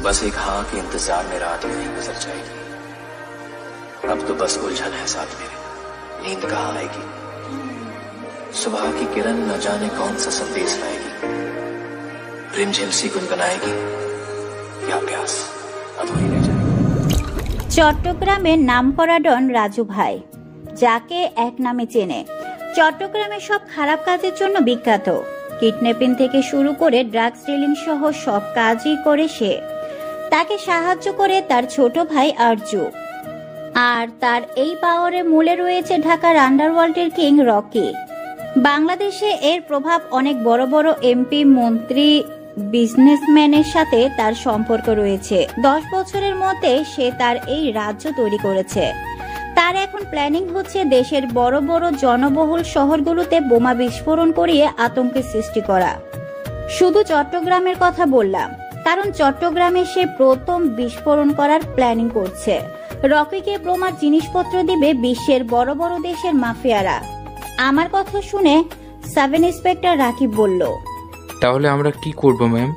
बस एक हाँ के इंतजार में रात यूं ही गुजर जाएगी। अब तो बस उलझन है साथ मेरे, नींद कहाँ आएगी। सुबह की किरण न जाने कौन सा संदेश लाएगी, रिमझिम सी गुनगुनाएगी या प्यास अधूरी रह जाएगी। চট্টগ্রামের নামকরা ডন রাজু ভাই, যাকে এক নামে চেনে। চট্টগ্রামের সব খারাপ কাজের জন্য বিখ্যাত। কিডন্যাপিং থেকে শুরু করে ড্রাগস ডিলিং সহ সব কাজই করে সে। তাকে সাহায্য করে তার ছোট ভাই আরজু। আর তার এই পাওয়ারের মূলে রয়েছে ঢাকার আন্ডারওয়ার্ল্ডের কিং রকি। বাংলাদেশে এর প্রভাব অনেক বড় বড় এমপি, মন্ত্রী, বিজনেসম্যানের সাথে তার সম্পর্ক রয়েছে। 10 বছরের মধ্যে সে তার এই রাজ্য তৈরি করেছে। তার এখন প্ল্যানিং হচ্ছে দেশের বড় বড় জনবহুল শহরগুলোতে বোমা বিস্ফোরণ করিয়ে আতঙ্কের সৃষ্টি করা। শুধু চট্টগ্রামের কথা বললাম, কারণ চট্টগ্রামে সে প্রথম বিস্ফোরণ করার প্ল্যানিং করছে। রকিকে বোমার জিনিসপত্র দিবে বিশ্বের বড় বড় দেশের মাফিয়ারা। আমার কথা শুনে সাব ইন্সপেক্টর রাকিব বলল, তাহলে আমরা কি করব ম্যাম?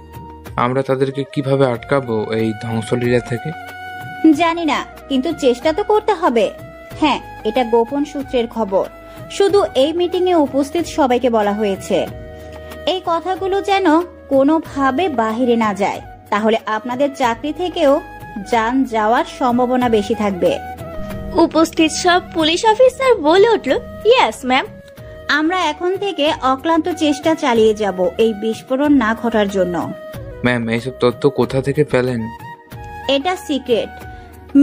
আমরা তাদেরকে কিভাবে আটকাবো এই ধ্বংসলীলা থেকে? জানি না, কিন্তু চেষ্টা তো করতে হবে। হ্যাঁ, এটা গোপন সূত্রের খবর। শুধু এই মিটিং এ উপস্থিত সবাইকে বলা হয়েছে এই কথাগুলো যেন কোনোভাবে বাহিরে না যায়, তাহলে আপনাদের চাকরি থেকেও জান যাওয়ার সম্ভাবনা বেশি থাকবে। উপস্থিত সব পুলিশ অফিসার বলে উঠল, ইয়েস ম্যাম। আমরা এখন থেকে অক্লান্ত চেষ্টা চালিয়ে যাব এই বিস্ফোরণ না ঘটার জন্য। ম্যাম, এইসব তথ্য কোথা থেকে পেলেন? এটা সিক্রেট।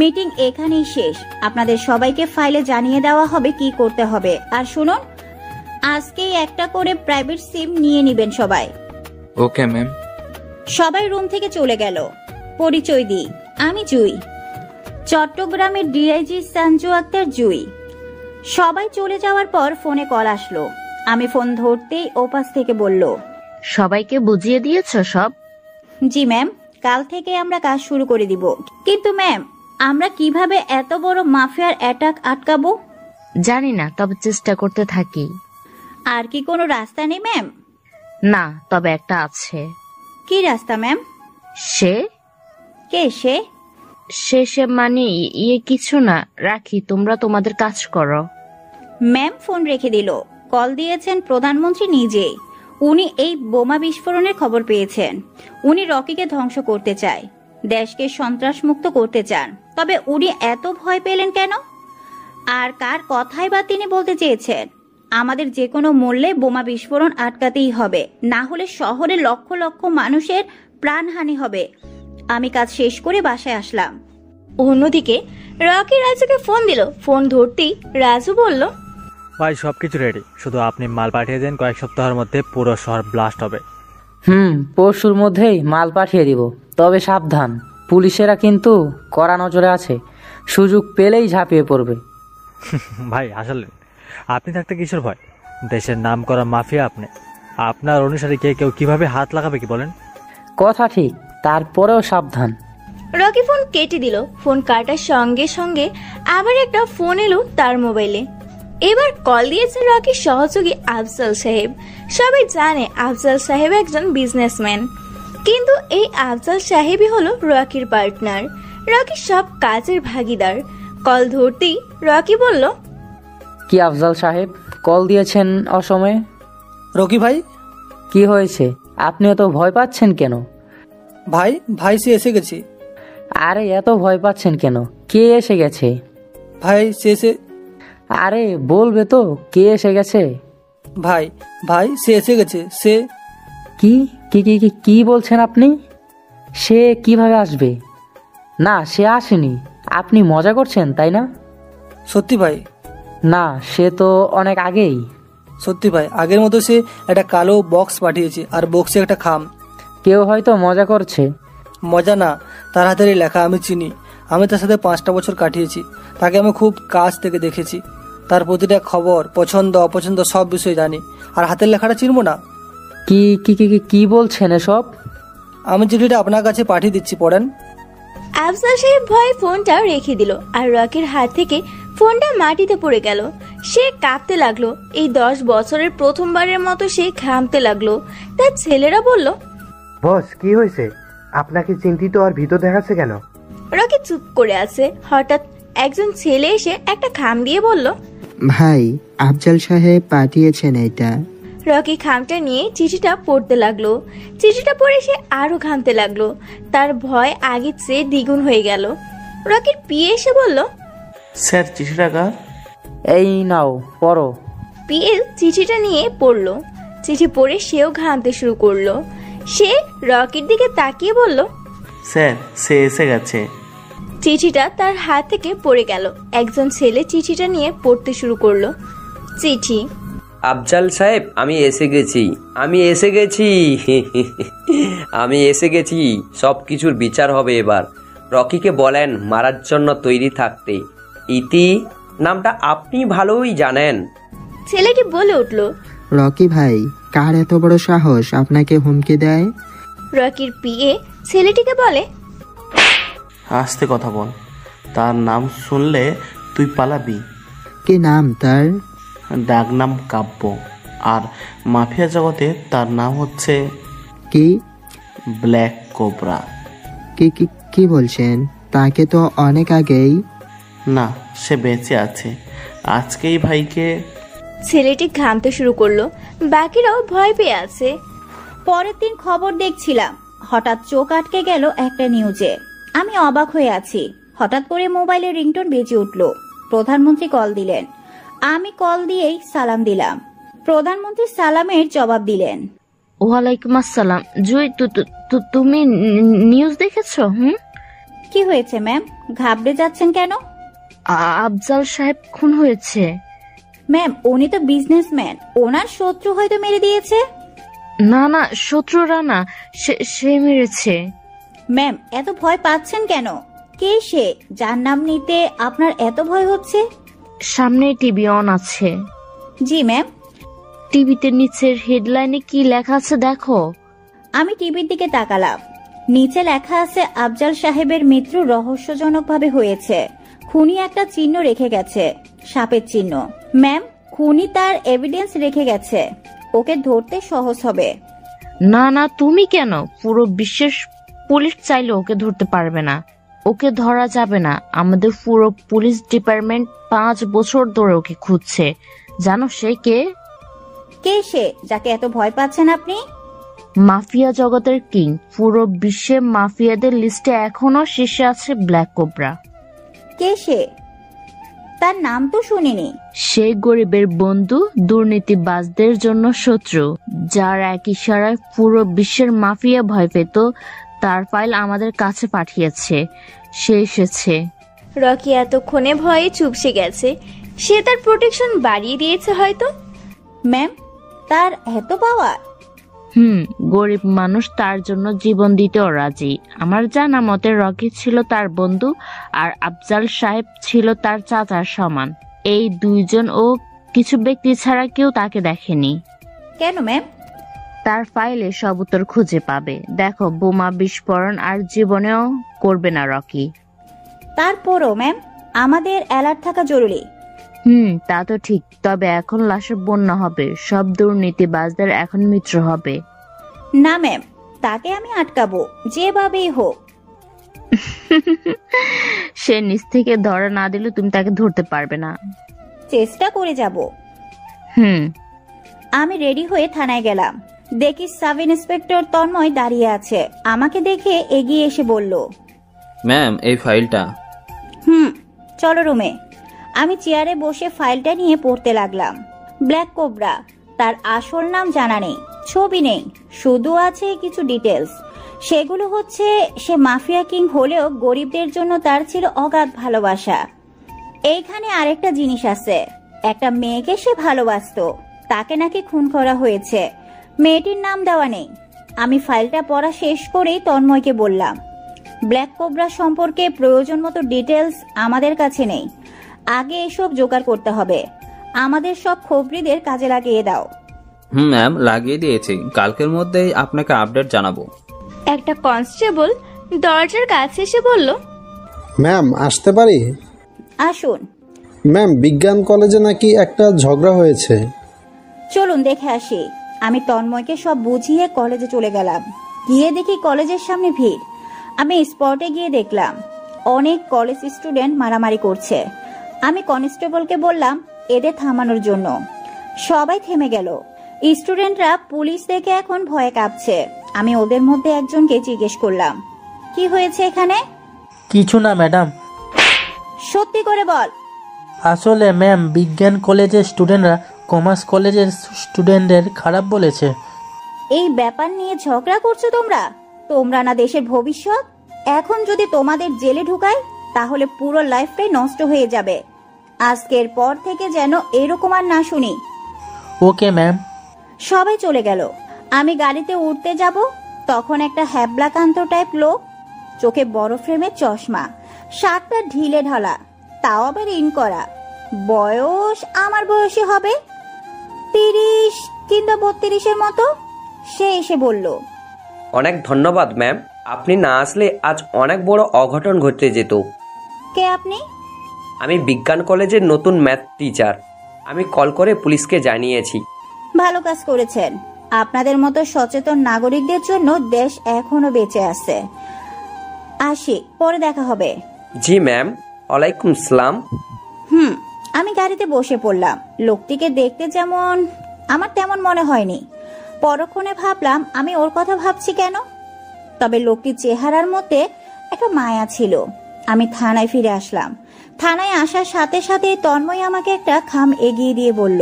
মিটিং এখানেই শেষ। আপনাদের সবাইকে ফাইলে জানিয়ে দেওয়া হবে কি করতে হবে। আর শুনুন, আজকেই একটা করে প্রাইভেট সিম নিয়ে নেবেন সবাই। Okay ma'am. সবাই রুম থেকে চলে গেল। পরিচয় দিই, আমি জুই, চট্টগ্রামের ডিআইজি সঞ্জু আক্তার জুই। সবাই চলে যাওয়ার পর ফোনে কল আসলো। আমি ফোন ধরতেই ওপাশ থেকে বলল, সবাইকে বুঝিয়ে দিয়েছ সব? জি ম্যাম, কাল থেকে আমরা কাজ শুরু করে দিব। কিন্তু ম্যাম, আমরা কিভাবে এত বড় মাফিয়ার অ্যাটাক আটকাবো? জানি না, তবে চেষ্টা করতে থাকি। আর কি কোনো রাস্তা নেই ম্যাম? না, তবে একটা আছে। কি রাস্তা ম্যাম? সে কে সে? সে মানে কিছু না, রাখি, তোমরা তোমাদের কাজ করো। ম্যাম ফোন রেখে দিল। কল দিয়েছেন প্রধানমন্ত্রী নিজেই। উনি এই বোমা বিস্ফোরণের খবর পেয়েছেন। উনি রকিকে ধ্বংস করতে চায়, দেশকে সন্ত্রাস মুক্ত করতে চান। তবে উনি এত ভয় পেলেন কেন? আর কার কথাই বা তিনি বলতে চেয়েছেন? আমাদের যে কোনো মূল্যে বোমা বিস্ফোরণ আটকাতেই হবে, না হলে শহরে লক্ষ লক্ষ মানুষের প্রাণহানি হবে। আমি কাজ শেষ করে বাসায় আসলাম। অন্যদিকে রকি রাজুকে ফোন দিল। ফোন ধরতেই রাজু বলল, ভাই সবকিছু রেডি, শুধু আপনি মাল পাঠিয়ে দেন। কয়েক সপ্তাহের মধ্যে পুরো শহর ব্লাস্ট হবে। পরশুর মধ্যেই মাল পাঠিয়ে দিব। তবে সাবধান, পুলিশেরা কিন্তু কড়া নজরে আছে, সুযোগ পেলেই ঝাঁপিয়ে পড়বে। ভাই আসলে আপনি থাকতে কিসের ভয়? দেশের নাম করা মাফিয়া আপনি। আপনার অনুসারী কেউ কিভাবে হাত লাগাবে কি বলেন? কথা ঠিক, তারপরেও সাবধান। রকি ফোন কেটে দিল। ফোন কাটার সঙ্গে সঙ্গে আবার একটা ফোন এলো তার মোবাইলে। এবার কল দিয়েছে রকির সহযোগী আফজাল সাহেব। সবাই জানে আফজাল সাহেব একজন বিজনেসম্যান, কিন্তু এই আফজাল সাহেবই হলো রকির পার্টনার, রকির সব কাজের ভাগিদার। কল ধরতেই রকি বলল, কি আফজাল সাহেব, কল দিয়েছেন অসময়ে? রকি ভাই, কি হয়েছে? আপনি এত ভয় পাচ্ছেন কেন? ভাই সে এসে গেছে। আরে এত ভয় পাচ্ছেন কেন? কে এসে গেছে? ভাই সে আরে বলবে তো কে এসে গেছে? ভাই সে এসে গেছে। সে কি কি কি কি বলছেন আপনি? সে কিভাবে আসবে? না, সে আসেনি। আপনি মজা করছেন তাই না? সত্যি ভাই? না, সে তো অনেক আগেই। সত্যি ভাই, আগের মতো সে একটা কালো বক্স পাঠিয়েছে, আর বক্সে একটা খাম। কেউ হয়তো মজা করছে। মজা না, তার হাতের লেখা আমি চিনি। আমি তার সাথে 5টা বছর কাটিয়েছি। তাকে আমি খুব কাছ থেকে দেখেছি। তার প্রতিটা খবর, পছন্দ অপছন্দ সব বিষয় জানি। আর হাতের লেখাটা চিনবো না? কি কি কি কি বলছেন এসব? আমি চিঠিটা আপনার কাছে পাঠিয়ে দিচ্ছি, পড়েন। আফজাল সাহেব ভয়ে ফোনটা রেখে দিল, আর রকির হাত থেকে ফোনটা মাটিতে পড়ে গেল। সে কাঁপতে লাগলো। এই 10 বছরের প্রথমবারের মতো সে ঘামতে লাগলো। তার ছেলেরা বলল, বস কি হয়েছে? আপনাকে চিন্তিত আর ভীত দেখাচ্ছে কেন? রকি চুপ করে আছে। হঠাৎ একজন ছেলে এসে একটা খাম দিয়ে বলল, ভাই আফজাল সাহেব পাঠিয়েছেন এটা। রকি খামটা নিয়ে চিঠিটা পড়তে লাগলো। চিঠিটা পড়ে সে আরো ঘামতে লাগলো। তার ভয় আগের চেয়ে দ্বিগুণ হয়ে গেল। রকির পিয়ে এসে বলল, স্যার চিঠিটা কার? এই নাও পড়ো। পিয়ে চিঠিটা নিয়ে পড়লো। চিঠি পড়ে সেও ঘামতে শুরু করলো। সে রকির দিকে তাকিয়ে বলল, স্যার সে এসে গেছে। চিঠিটা তার হাত থেকে পড়ে গেল। একজন ছেলে চিঠিটা নিয়ে পড়তে শুরু করলো। চিঠি। আফজাল সাহেব, আমি এসে গেছি। আমি এসে গেছি। সব কিছুর বিচার হবে এবার। রকিকে বলেন মারার জন্য তৈরি থাকতে। ইতি নামটা আপনি ভালোই জানেন। ছেলেটি বলে উঠল, রকি ভাই, কার এত বড় সাহস আপনাকে হুমকি দেয়? রকির পিয়ে ছেলেটিকে বলে, আস্তে কথা বল। তার নাম শুনলে তুই পালাবি। কি নাম তার? ডাক নাম কাব্য, আর মাফিয়া জগতে তার নাম হচ্ছে কি? Black cobra. কি কি কি বলছেন? তাকে তো অনেক আগেই। না, সে বেঁচে আছে। আজকেই ভাইকে। ছেলেটি ঘামতে শুরু করলো। বাকিরাও ভয় পেয়ে আছে। পরের দিন খবর দেখছিলাম, হঠাৎ চোখ আটকে গেল একটা নিউজে। আমি অবাক হয়ে আছি। হঠাৎ করে মোবাইলের রিংটোন বেজে উঠল। প্রধানমন্ত্রী কল দিলেন। আমি কল দিয়েই সালাম দিলাম। প্রধানমন্ত্রী সালামের জবাব দিলেন, ওয়ালাইকুম আসসালাম। জুই, তুমি নিউজ দেখেছো? কি হয়েছে ম্যাম? ঘাবড়ে যাচ্ছেন কেন? আফজাল সাহেব খুন হয়েছে। ম্যাম, উনি তো বিজনেসম্যান। ওনার শত্রু হয়তো মেরে দিয়েছে। না না, শত্রুরা না, সে মেরেছে। ম্যাম, এত ভয় পাচ্ছেন কেন? কে সে যার নাম নিতে আপনার এত ভয় হচ্ছে? সামনে টিভি অন আছে। জি ম্যাম। টিভিতে নিচের হেডলাইনে কি লেখা আছে দেখো। আমি টিভির দিকে তাকালাম। নিচে লেখা আছে, আফজাল সাহেবের মৃত্যু রহস্যজনকভাবে হয়েছে। খুনি একটা চিহ্ন রেখে গেছে, সাপের চিহ্ন। ম্যাম, খুনি তার এভিডেন্স রেখে গেছে। ওকে ধরতে সহজ হবে। না না, তুমি কেন? পুরো বিশ্বের পুলিশ চাইলে ওকে ধরতে পারবে না। ওকে ধরা যাবে না। আমাদের পুরো পুলিশ ডিপার্টমেন্ট 5 বছর ধরে ওকে খুঁজছে। জানো সে কে? কে সে যাকে এত ভয় পাচ্ছেন আপনি? মাফিয়া জগতের কিং। পুরো বিশ্বে মাফিয়াদের লিস্টে এখনো শীর্ষে আছে ব্ল্যাক কোবরা। কে সে? তার নাম তো শুনিনি। সে গরিবের বন্ধু, দুর্নীতিবাজদের জন্য শত্রু, যার এক ইশারায় পুরো বিশ্বের মাফিয়া ভয় পেত। তার ফাইল আমাদের কাছে পাঠিয়েছে। সে এসেছে। রকি এতক্ষণে ভয়ে চুপসে গেছে। সে তার প্রোটেকশন বাড়িয়ে দিয়েছে হয়তো। ম্যাম, তার এত পাওয়ার? গরিব মানুষ তার জন্য জীবন দিতেও রাজি। আমার জানা মতে রকি ছিল তার বন্ধু, আর আফজাল সাহেব ছিল তার চাচার সমান। এই দুইজন ও কিছু ব্যক্তি ছাড়া কেউ তাকে দেখেনি। কেন ম্যাম? তার ফাইলে সব উত্তর খুঁজে পাবে। দেখো, বোমা বিস্ফোরণ আর জীবনেও করবে না রকি। তারপরও ম্যাম, আমাদের অ্যালার্ট থাকা জরুরি। তা তো ঠিক। তবে এখন লাশের বন্যা হবে। সব দুর্নীতিবাজদের এখন মিত্র হবে। না ম্যাম, তাকে আমি আটকাবো যেভাবেই হোক। সে নিচ থেকে ধরা না দিলে তুমি তাকে ধরতে পারবে না। চেষ্টা করে যাব। আমি রেডি হয়ে থানায় গেলাম। দেখি সাব ইন্সপেক্টর তন্ময় দাঁড়িয়ে আছে। আমাকে দেখে এগিয়ে এসে বলল, ম্যাম, এই ফাইলটা। চলো রুমে। আমি চেয়ারে বসে ফাইলটা নিয়ে পড়তে লাগলাম। ব্ল্যাক কোবরা, তার আসল নাম জানা নেই, ছবি নেই, শুধু আছে কিছু ডিটেলস। সেগুলো হচ্ছে, সে মাফিয়া কিং হলেও গরিবদের জন্য তার ছিল অগাধ ভালোবাসা। এইখানে আরেকটা জিনিস আছে, একটা মেয়েকে সে ভালোবাসতো, তাকে নাকি খুন করা হয়েছে। মেয়েটির নাম দেওয়া নেই। আমি ফাইলটা পড়া শেষ করেই তন্ময়কে বললাম, ব্ল্যাক কোবরা সম্পর্কে প্রয়োজন মতো ডিটেলস আমাদের কাছে নেই। আগে এসব জোগাড় করতে হবে। আমাদের সব খবরিদের কাজে লাগিয়ে দাও। ম্যাম, লাগিয়ে দিয়েছি। কালকের মধ্যেই আপনাকে আপডেট জানাবো। একটা কনস্টেবল দরজার কাছে এসে বলল, ম্যাম, আসতে পারি? আসুন। ম্যাম, বিজ্ঞান কলেজে নাকি একটা ঝগড়া হয়েছে। চলুন দেখে আসি। আমি তন্ময়কে সব বুঝিয়ে কলেজে চলে গেলাম। গিয়ে দেখি কলেজের সামনে ভিড়। আমি স্পটে গিয়ে দেখলাম অনেক কলেজ স্টুডেন্ট মারামারি করছে। আমি কনস্টেবলকে বললাম এদের থামানোর জন্য। সবাই থেমে গেল। স্টুডেন্টরা পুলিশ দেখে এখন ভয়ে কাঁপছে। আমি ওদের মধ্যে একজনকে জিজ্ঞেস করলাম, কি হয়েছে এখানে? কিছু না ম্যাডাম। সত্যি করে বল। আসলে ম্যাম, বিজ্ঞান কলেজের স্টুডেন্টরা কমার্স কলেজের স্টুডেন্টদের খারাপ বলেছে। এই ব্যাপার নিয়ে ঝগড়া করছো তোমরা? তোমরা না দেশের ভবিষ্যৎ। এখন যদি তোমাদের জেলে ঢুকায় তাহলে পুরো লাইফটাই নষ্ট হয়ে যাবে। আজকের পর থেকে যেন এরকম আর না শুনি। Okay ma'am. সবাই চলে গেল। আমি গাড়িতে উঠতে যাব, তখন একটা হ্যাবলাকান্ত টাইপ লোক, চোখে বড় ফ্রেমের চশমা, শার্টটা ঢিলে ঢালা, তাও আবার ইন করা, বয়স আমার বয়সী হবে 30 কিংবা 32-এর মতো। সে এসে বলল, অনেক ধন্যবাদ ম্যাম, আপনি না আসলে আজ অনেক বড় অঘটন ঘটে যেত। কে আপনি? আমি বিজ্ঞান কলেজের নতুন ম্যাথ টিচার। আমি কল করে পুলিশকে জানিয়েছি। ভালো কাজ করেছেন। আপনাদের মতো সচেতন নাগরিকদের জন্য দেশ এখনো বেঁচে আছে। আসি, পরে দেখা হবে। জি ম্যাম। ওয়ালাইকুম সালাম। আমি গাড়িতে বসে পড়লাম। লোকটিকে দেখতে যেমন আমার তেমন মনে হয়নি। পরক্ষণে ভাবলাম আমি ওর কথা ভাবছি কেন। তবে লোকটির চেহারার মধ্যে একটা মায়া ছিল। আমি থানায় ফিরে আসলাম। থানায় আসার সাথে সাথে তন্ময় আমাকে একটা খাম এগিয়ে দিয়ে বলল,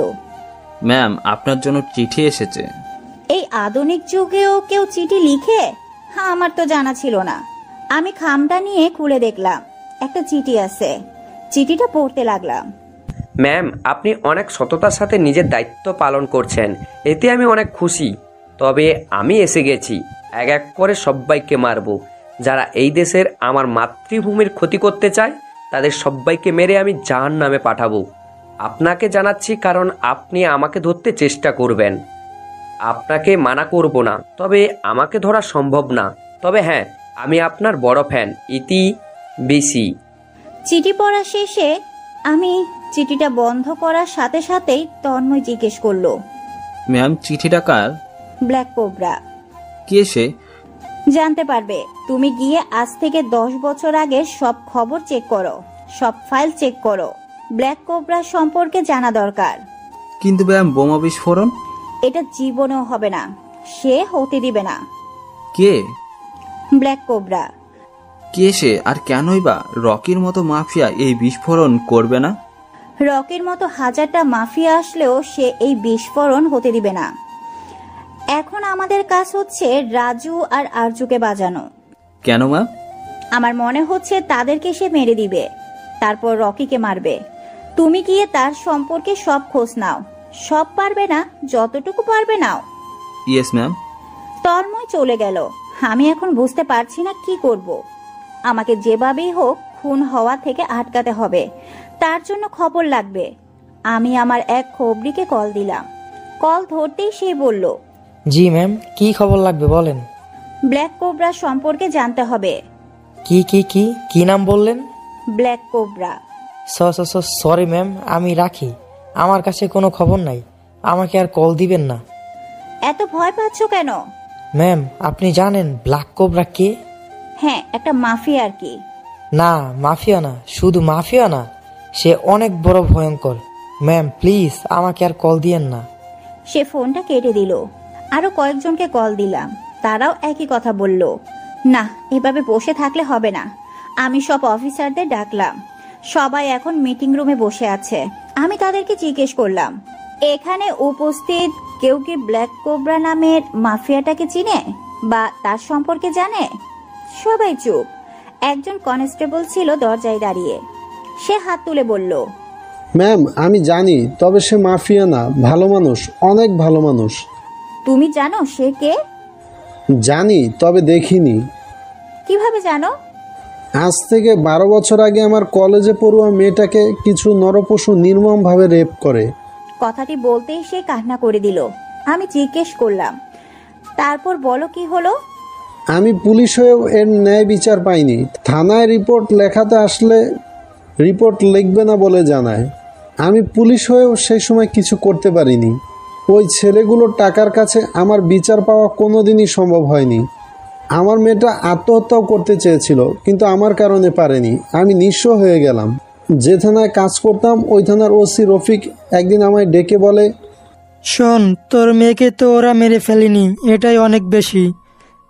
ম্যাম, আপনার জন্য চিঠি এসেছে। এই আধুনিক যুগেও কেউ চিঠি লিখে? হ্যাঁ, আমার তো জানা ছিল না। আমি খামটা নিয়ে খুলে দেখলাম একটা চিঠি আছে। চিঠিটা পড়তে লাগলাম। ম্যাম, আপনি অনেক সততার সাথে নিজের দায়িত্ব পালন করছেন, এতে আমি অনেক খুশি। তবে আমি এসে গেছি। এক এক করে সবাইকে মারবো। যারা এই দেশের আমার মাতৃভূমির ক্ষতি করতে চায় তাদের সবাইকে মেরে আমি জাহান্নামে পাঠাবো। আপনাকে জানাচ্ছি, কারণ আপনি আমাকে ধরতে চেষ্টা করবেন। আপনাকে মানা করব না, তবে আমাকে ধরা সম্ভব না। তবে হ্যাঁ, আমি আপনার বড় ফ্যান। ইতি বিসি। চিঠি পড়া শেষে আমি চিঠিটা বন্ধ করার সাথে সাথেই তন্ময় জিজ্ঞেস করলো, ম্যাম, চিঠিটা কার? Black cobra. কে সে? জানতে পারবে। তুমি গিয়ে আজ থেকে 10 বছর আগের সব খবর চেক করো, সব ফাইল চেক করো। ব্ল্যাক কোবরা সম্পর্কে জানা দরকার। কিন্তু ম্যাম, বোমা বিস্ফোরণ? এটা জীবনেও হবে না। সে হতে দিবে না। কে? Black cobra. কে সে, আর কেনই বা রকির মতো মাফিয়া এই বিস্ফোরণ করবে না? রকির মতো হাজারটা মাফিয়া আসলেও সে এই বিস্ফোরণ হতে দিবে না। এখন আমাদের কাজ হচ্ছে রাজু আর আরজুকে বাজানো। কেন ম্যাম? আমার মনে হচ্ছে তাদেরকে সে মেরে দিবে, তারপর রকিকে মারবে। তুমি গিয়ে তার সম্পর্কে সব খোঁজ নাও। সব পারবে না, যতটুকু পারবে নাও। Yes ma'am. তন্ময় চলে গেল। আমি এখন বুঝতে পারছি না কি করব। আমাকে যেভাবেই হোক খুন হওয়া থেকে আটকাতে হবে। তার জন্য খবর লাগবে। আমি আমার এক খবরিকে কল দিলাম। কল ধরতেই সে বলল, জি ম্যাম, কি খবর লাগবে বলেন। ব্ল্যাক কোবরা সম্পর্কে জানতে হবে। কি কি কি কি নাম বললেন? Black cobra. সরি ম্যাম, আমি রাখি। আমার কাছে কোনো খবর নাই। আমাকে আর কল দিবেন না। এত ভয় পাচ্ছ কেন? ম্যাম, আপনি জানেন ব্ল্যাক কোবরা কে? হ্যাঁ, একটা মাফিয়া আর কি। না, মাফিয়া না। শুধু মাফিয়া না, সে অনেক বড় ভয়ঙ্কর। ম্যাম প্লিজ আমাকে আর কল দিয়েন না। সে ফোনটা কেটে দিল। আরো কয়েকজনকে কল দিলাম, তারাও একই কথা বলল। না, এভাবে বসে থাকলে হবে না। আমি সব অফিসারদের ডাকলাম। সবাই এখন মিটিং রুমে বসে আছে। আমি তাদেরকে জিজ্ঞেস করলাম, এখানে উপস্থিত কেউ কি ব্ল্যাক কোবরা নামের মাফিয়াটাকে চিনে বা তার সম্পর্কে জানে? সবাই চুপ। একজন কনস্টেবল ছিল দরজায় দাঁড়িয়ে। সে হাত তুলে বলল, ম্যাম আমি জানি, তবে সে মাফিয়া না, ভালো মানুষ, অনেক ভালো মানুষ। তুমি জানো সে কে? জানি, তবে দেখিনি। কিভাবে জানো? আজ থেকে 12 বছর আগে আমার কলেজে পড়ুয়া মেয়েটাকে কিছু নরপশু নির্মমভাবে রেপ করে। কথাটি বলতেই সে কান্না করে দিল। আমি জিজ্ঞেস করলাম, তারপর বলো কি হলো? আমি পুলিশ হয়েও এর ন্যায় বিচার পাইনি। থানায় রিপোর্ট লেখাতে আসলে রিপোর্ট লিখবে না বলে জানায়। আমি পুলিশ হয়েও সেই সময় কিছু করতে পারিনি। ওই ছেলেগুলোর টাকার কাছে আমার বিচার পাওয়া কোনোদিনই সম্ভব হয়নি। আমার মেয়েটা আত্মহত্যাও করতে চেয়েছিল, কিন্তু আমার কারণে পারেনি। আমি নিঃস্ব হয়ে গেলাম। যে থানায় কাজ করতাম ওই থানার ওসি রফিক একদিন আমায় ডেকে বলে, শোন, তোর মেয়েকে তো ওরা মেরে ফেলেনি, এটাই অনেক বেশি।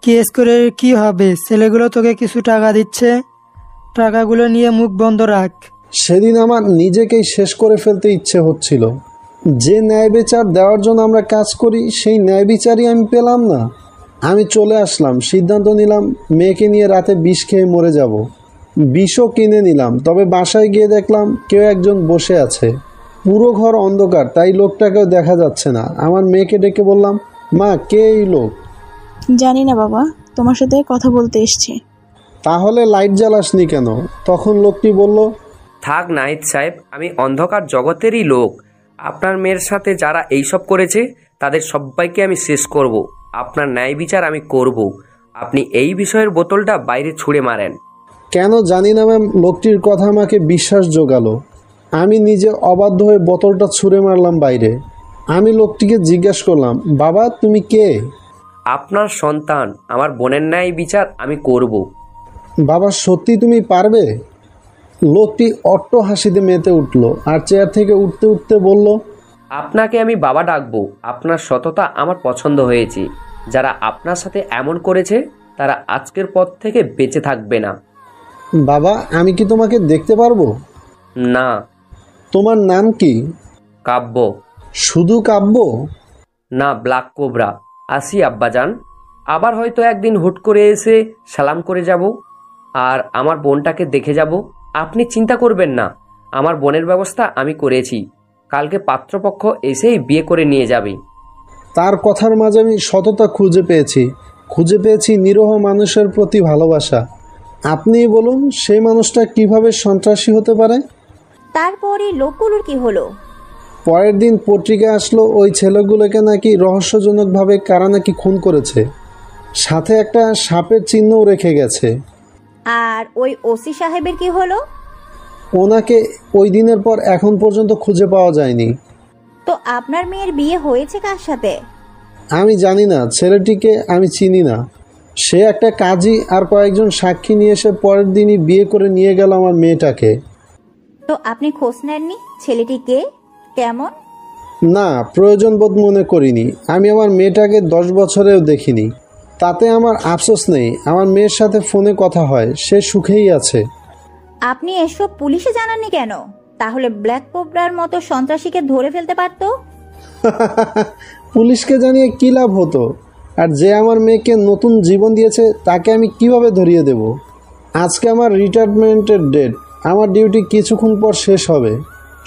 কেস করে কি হবে? ছেলেগুলো তোকে কিছু টাকা দিচ্ছে, টাকাগুলো নিয়ে মুখ বন্ধ রাখ। সেদিন আমার নিজেকেই শেষ করে ফেলতে ইচ্ছে হচ্ছিল। যে ন্যায় বিচার দেওয়ার জন্য আমরা কাজ করি সেই ন্যায় বিচারই আমি পেলাম না। আমি চলে আসলাম, সিদ্ধান্ত নিলাম মেয়েকে নিয়ে রাতে বিষ খেয়ে মরে যাব। বিষও কিনে নিলাম, তবে বাসায় গিয়ে দেখলাম কেউ একজন বসে আছে। পুরো ঘর অন্ধকার, তাই লোকটাকেও দেখা যাচ্ছে না। আমার মেয়েকে ডেকে বললাম, মা, কে এই লোক? জানি না বাবা, তোমার সাথে কথা বলতে এসছে। তাহলে লাইট জ্বালাসনি কেন? তখন লোকটি বলল, থাক নাহিদ সাহেব, আমি অন্ধকার জগতেরই লোক। আপনার মেয়ের সাথে যারা এইসব করেছে তাদের সবাইকে আমি শেষ করব। আপনার ন্যায় বিচার আমি করব। আপনি এই বিষয়ের বোতলটা বাইরে ছুঁড়ে মারেন। কেন জানি না ম্যাম, লোকটির কথা আমাকে বিশ্বাস জোগালো। আমি নিজে অবাধ্য হয়ে বোতলটা ছুঁড়ে মারলাম বাইরে। আমি লোকটিকে জিজ্ঞাসা করলাম, বাবা তুমি কে? আপনার সন্তান। আমার বোনের ন্যায় বিচার আমি করব। বাবা সত্যি তুমি পারবে? লোকটি অট্ট হাসিতে মেতে উঠল আর চেয়ার থেকে উঠতে উঠতে বলল, আপনাকে আমি বাবা ডাকবো। আপনার সততা আমার পছন্দ হয়েছে। যারা আপনার সাথে এমন করেছে তারা আজকের পর থেকে বেঁচে থাকবে না। বাবা আমি কি তোমাকে দেখতে পারবো? না। তোমার নাম কি? কাব্য। শুধু কাব্য? না, ব্ল্যাক কোবরা। আসি আব্বাজান, আবার হয়তো একদিন হুট করে এসে সালাম করে যাব আর আমার বোনটাকে দেখে যাব। আপনি চিন্তা করবেন না, আমার বোনের ব্যবস্থা আমি করেছি। কালকে পাত্রপক্ষ এসেই বিয়ে করে নিয়ে যাবে। তার কথার মাঝে আমি সততা খুঁজে পেয়েছি নিরীহ মানুষের প্রতি ভালোবাসা। আপনিই বলুন সেই মানুষটা কিভাবে সন্ত্রাসী হতে পারে? তারপরে লোকগুলোর কি হলো? পরের দিন পত্রিকা আসলো ওই ছেলেগুলোকে নাকি রহস্যজনকভাবে কারা নাকি খুন করেছে, সাথে একটা সাপের চিহ্নও রেখে গেছে। আর ওই ওসি সাহেবের কি হলো? ওনাকে ওই দিনের পর এখন পর্যন্ত খুঁজে পাওয়া যায়নি। তো আপনার মেয়ের বিয়ে হয়েছে কার সাথে? আমি জানি না, ছেলেটিকে আমি চিনি না। সে একটা কাজী আর কয়েকজন সাক্ষী নিয়ে এসে পরের দিনই বিয়ে করে নিয়ে গেল আমার মেয়েটাকে। তো আপনি খোঁজ নেননি ছেলেটি কে, কেমন? না, প্রয়োজন বোধ মনে করিনি। আমি আমার মেয়েটাকে 10 বছরেও দেখিনি। তাতে আমার আফসোস নেই। আমার মেয়ের সাথে ফোনে কথা হয়, সে সুখেই আছে। আপনি এসব পুলিশে জানাননি কেন? তাহলে ব্ল্যাক কোবরার মতো সন্ত্রাসীকে ধরে ফেলতে পারতো। পুলিশকে জানিয়ে কি লাভ হতো? আর যে আমার মেয়েকে নতুন জীবন দিয়েছে তাকে আমি কিভাবে ধরিয়ে দেব? আজকে আমার রিটায়ারমেন্টের ডেট। আমার ডিউটি কিছুক্ষণ পর শেষ হবে।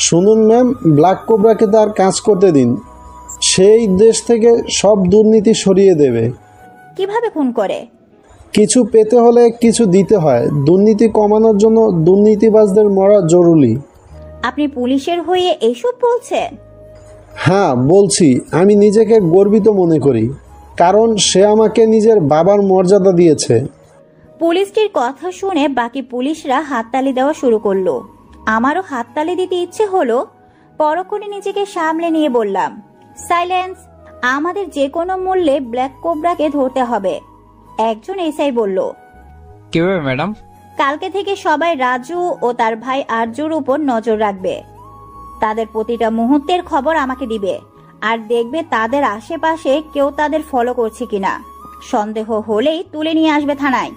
শুনুন ম্যাম, ব্ল্যাক কোবরাকে তার কাজ করতে দিন। সেই দেশ থেকে সব দুর্নীতি সরিয়ে দেবে। কিভাবে খুন করে? কিছু পেতে হলে কিছু দিতে হয়। দুর্নীতি কমানোর জন্য দুর্নীতিবাজদের মরা জরুরি। আপনি পুলিশের হয়ে এইসব বলছেন? হ্যাঁ বলছি। আমি নিজেকে গর্বিত মনে করি, কারণ সে আমাকে নিজের বাবার মর্যাদা দিয়েছে। পুলিশটির কথা শুনে বাকি পুলিশরা হাততালি দেওয়া শুরু করলো। আমারও হাততালি দিতে ইচ্ছে হলো। পরক্ষণে নিজেকে সামলে নিয়ে বললাম, সাইলেন্স। আমাদের যে কোনো মূল্যে ব্ল্যাক কোবরাকে ধরতে হবে। একজন এসআই বলল, কিভাবে ম্যাডাম? কালকে থেকে সবাই রাজু ও তার ভাই আরজুর উপর নজর রাখবে। তাদের প্রতিটা মুহূর্তের খবর আমাকে দিবে আর দেখবে তাদের আশেপাশে কেউ তাদের ফলো করছে কিনা। সন্দেহ হলেই তুলে নিয়ে আসবে থানায়।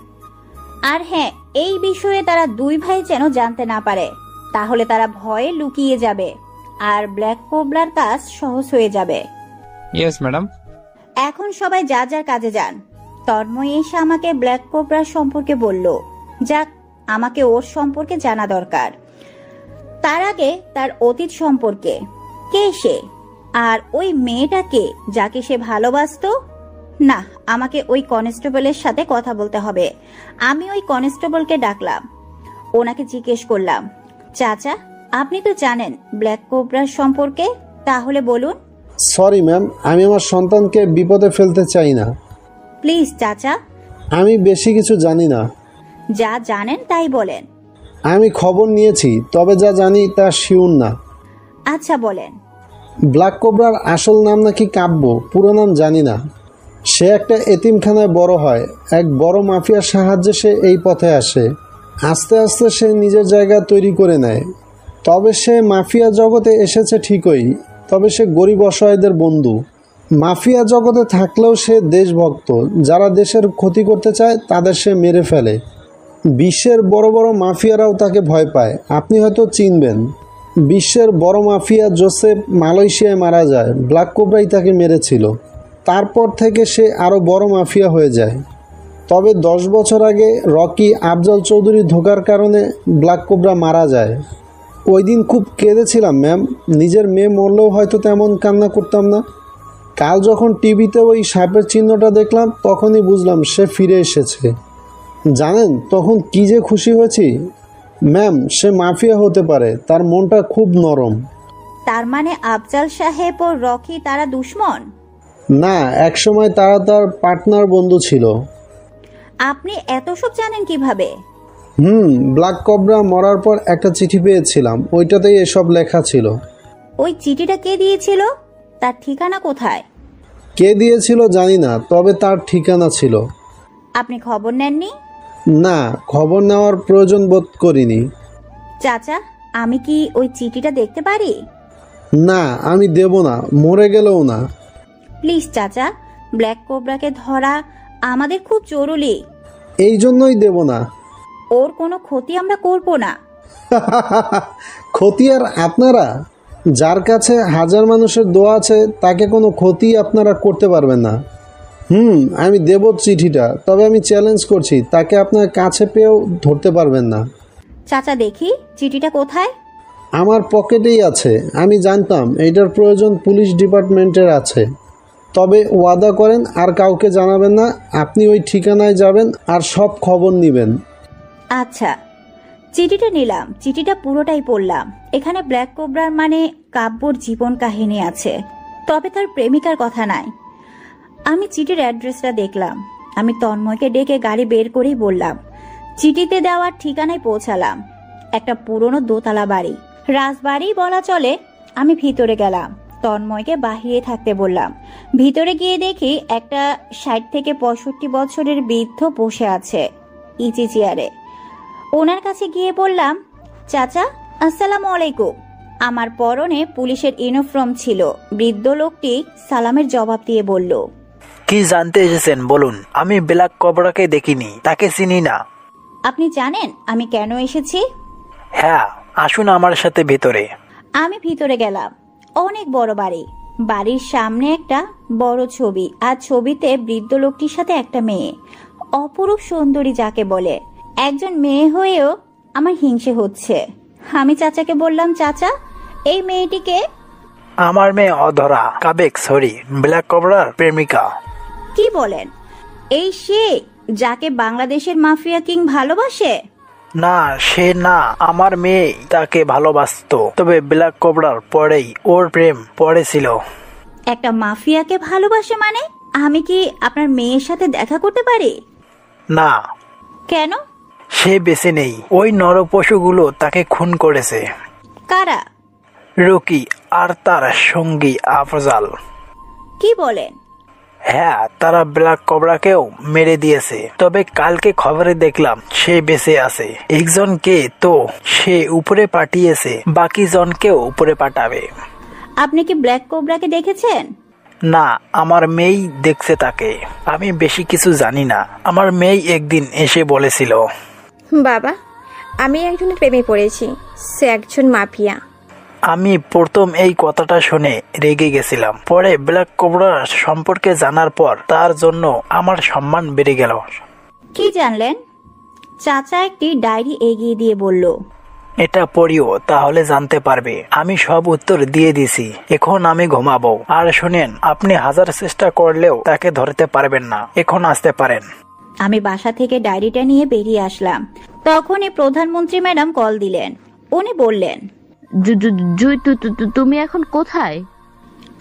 আর হ্যাঁ, এই বিষয়ে তারা দুই ভাই যেন জানতে না পারে, তাহলে তারা ভয়ে লুকিয়ে যাবে আর ব্ল্যাক কোবরার কাজ সহজ হয়ে যাবে। Yes madam. এখন সবাই যার যার কাজে যান। তন্ময় এসে আমাকে ব্ল্যাক কোবরার সম্পর্কে বলল। যাক, আমাকে ওর সম্পর্কে জানা দরকার। তার আগে তার অতীত সম্পর্কে, কে সে আর ওই মেয়েটাকে যাকে সে ভালোবাসতো। না, আমাকে ওই কনস্টেবলের সাথে কথা বলতে হবে। আমি ওই কনস্টেবলকে ডাকলাম। ওনাকে জিজ্ঞেস করলাম, চাচা আপনি তো জানেন ব্ল্যাক কোবরার সম্পর্কে, তাহলে বলুন। সরি ম্যাম, আমি আমার সন্তানকে বিপদে ফেলতে চাই না। প্লিজ চাচা। আমি বেশি কিছু জানি না। যা জানেন তাই বলেন। আমি খবর নিয়েছি, তবে যা জানি তা শিওর না। আচ্ছা বলেন। ব্ল্যাক কোবরার আসল নাম নাকি কাব্য, পুরো নাম জানি না। সে একটা এতিমখানায় বড় হয়, এক বড় মাফিয়ার সাহায্যে সে এই পথে আসে। আস্তে আস্তে সে নিজের জায়গা তৈরি করে নেয়। তবে সে মাফিয়া জগতে এসেছে ঠিকই, তবে সে গরিব অসহায়দের বন্ধু। মাফিয়া জগতে থাকলেও সে দেশভক্ত, যারা দেশের ক্ষতি করতে চায় তাদের সে মেরে ফেলে। বিশ্বের বড় বড় মাফিয়ারাও তাকে ভয় পায়, আপনি হয়তো চিনবেন। বিশ্বের বড় মাফিয়া জোসেফ মালয়েশিয়ায় মারা যায়, ব্ল্যাক কোবরাই তাকে মেরেছিল। তারপর থেকে সে আরও বড় মাফিয়া হয়ে যায়। তবে 10 বছর আগে রকি আফজাল চৌধুরী ধোকার কারণে ব্ল্যাক কোবরা মারা যায়। ওই দিন খুব কেঁদেছিলাম ম্যাম, নিজের মেয়ে মরলেও হয়তো তেমন কান্না করতাম না। কাল যখন টিভিতে ওই সাপের চিহ্নটা দেখলাম তখনই বুঝলাম সে ফিরে এসেছে। জানেন তখন কি যে খুশি হয়েছি। ম্যাম, সে মাফিয়া হতে পারে, তার মনটা খুব নরম। তার মানে আফজাল সাহেব ও রকি তারা দুশ্মন? না, একসময় তারা তার পার্টনার বন্ধু ছিল। আপনি এত সব জানেন কিভাবে? ব্ল্যাক কোবরা মরার পর একটা চিঠি পেয়েছিলাম, ওইটাতেই এসব লেখা ছিল। ওই চিঠিটা কে দিয়েছিল? তার ঠিকানা কোথায়? কে দিয়েছিল জানি না, তবে তার ঠিকানা ছিল। আপনি খবর নেননি? না, খবর নেওয়ার প্রয়োজন বোধ করিনি। চাচা, আমি কি ওই চিঠিটা দেখতে পারি? না, আমি দেব না, মরে গেলেও না। প্লিজ চাচা, ব্ল্যাক কোবরাকে ধরা আমাদের খুব জরুরি। এই জন্যই দেব না। ওর কোনো ক্ষতি আমরা করব না। ক্ষতি আর আপনারা? যার কাছে হাজার মানুষের দোয়া আছে তাকে কোনো ক্ষতি আপনারা করতে পারবেন না। আমি দেব চিঠিটা, তবে আমি চ্যালেঞ্জ করছি তাকে আপনার কাছে পেয়েও ধরতে পারবেন না। চাচা দেখি চিঠিটা কোথায়? আমার পকেটেই আছে। আমি জানতাম এইটার প্রয়োজন পুলিশ ডিপার্টমেন্টের আছে। তবে ওয়াদা করেন আর কাউকে জানাবেন না। আপনি ওই ঠিকানায় যাবেন আর সব খবর নেবেন। আচ্ছা, চিঠিটা নিলাম, চিঠিটা পুরোটাই পড়লাম। এখানে ব্ল্যাক কোবরার মানে কাব্যর জীবন কাহিনী আছে, তবে তার প্রেমিকার কথা নাই। আমি চিঠির অ্যাড্রেসটা দেখলাম। আমি তন্ময়কে ডেকে গাড়ি বের করেই বললাম, চিঠিতে দেওয়ার ঠিকানায় পৌঁছালাম। একটা পুরনো দোতলা বাড়ি, রাজবাড়ি বলা চলে। আমি ভিতরে গেলাম, তন্ময়কে বাহিরে থাকতে বললাম। ভিতরে গিয়ে দেখি একটা 60 থেকে 65 বছরের বৃদ্ধ বসে আছে ইজি চেয়ারে। ওনার কাছে গিয়ে বললাম, চাচা আসসালামু আলাইকুম। আমার পরনে পুলিশের ইউনিফর্ম ছিল। বৃদ্ধ লোকটি সালামের জবাব দিয়ে বলল, কি জানতে এসেছেন বলুন। আমি ব্ল্যাক কোবরাকে দেখিনি, তাকে চিনি না। আপনি জানেন আমি কেন এসেছি? হ্যাঁ, আসুন আমার সাথে ভিতরে। আমি ভিতরে গেলাম। অনেক বড় বাড়ি, বাড়ির সামনে একটা বড় ছবি, আর ছবিতে বৃদ্ধ লোকটির সাথে একটা মেয়ে, অপরূপ সুন্দরী যাকে বলে। একজন মেয়ে হয়েও আমার হিংসে হচ্ছে। আমি চাচাকে বললাম, চাচা এই মেয়েটিকে? আমার মেয়ে অধরা কাবেক, সরি, ব্ল্যাক কোবরার প্রেমিকা। কি বলেন? এই সে যাকে বাংলাদেশের মাফিয়া কিং ভালোবাসে? না, সে না, আমার মেয়ে তাকে ভালোবাসতো, তবে ব্ল্যাক কোবরার পরেই ওর প্রেম পড়েছিল। একটা মাফিয়াকে ভালোবাসে মানে? আমি কি আপনার মেয়ের সাথে দেখা করতে পারি? না। কেন? সে বেঁচে নেই। ওই নরপশুগুলো তাকে খুন করেছে। কারা? রকি আর তার সঙ্গী আফজাল। কি বলেন? হ্যাঁ, তারা ব্ল্যাক কোবরাকেও মেরে দিয়েছে। তবে কালকে খবরে দেখলাম সে বেঁচে আছে। একজনকে তো সে উপরে পাঠিয়েছে, বাকি জনকেও উপরে পাঠাবে। আপনি কি ব্ল্যাক কোবরাকে দেখেছেন? না, আমার মেয়েই দেখছে তাকে। আমি বেশি কিছু জানি না। আমার মেয়ে একদিন এসে বলেছিল, বাবা আমি একজনের প্রেমে পড়েছি, সে একজন মাফিয়া। আমি প্রথম এই কথাটা শুনে রেগে গেছিলাম। পরে ব্ল্যাক কোবরা সম্পর্কে জানার পর তার জন্য আমার সম্মান বেড়ে গেল। কি জানলেন? চাচা একটি ডায়েরি এগিয়ে দিয়ে বলল, এটা পড়িও, তাহলে জানতে পারবে। আমি সব উত্তর দিয়ে দিছি, এখন আমি ঘুমাবো। আর শুনেন, আপনি হাজার চেষ্টা করলেও তাকে ধরতে পারবেন না। এখন আসতে পারেন। আমি বাসা থেকে ডায়েরিটা নিয়ে বেরিয়ে আসলাম। তখনই প্রধানমন্ত্রী ম্যাডাম কল দিলেন। উনি বললেন, জুই, তুমি এখন কোথায়?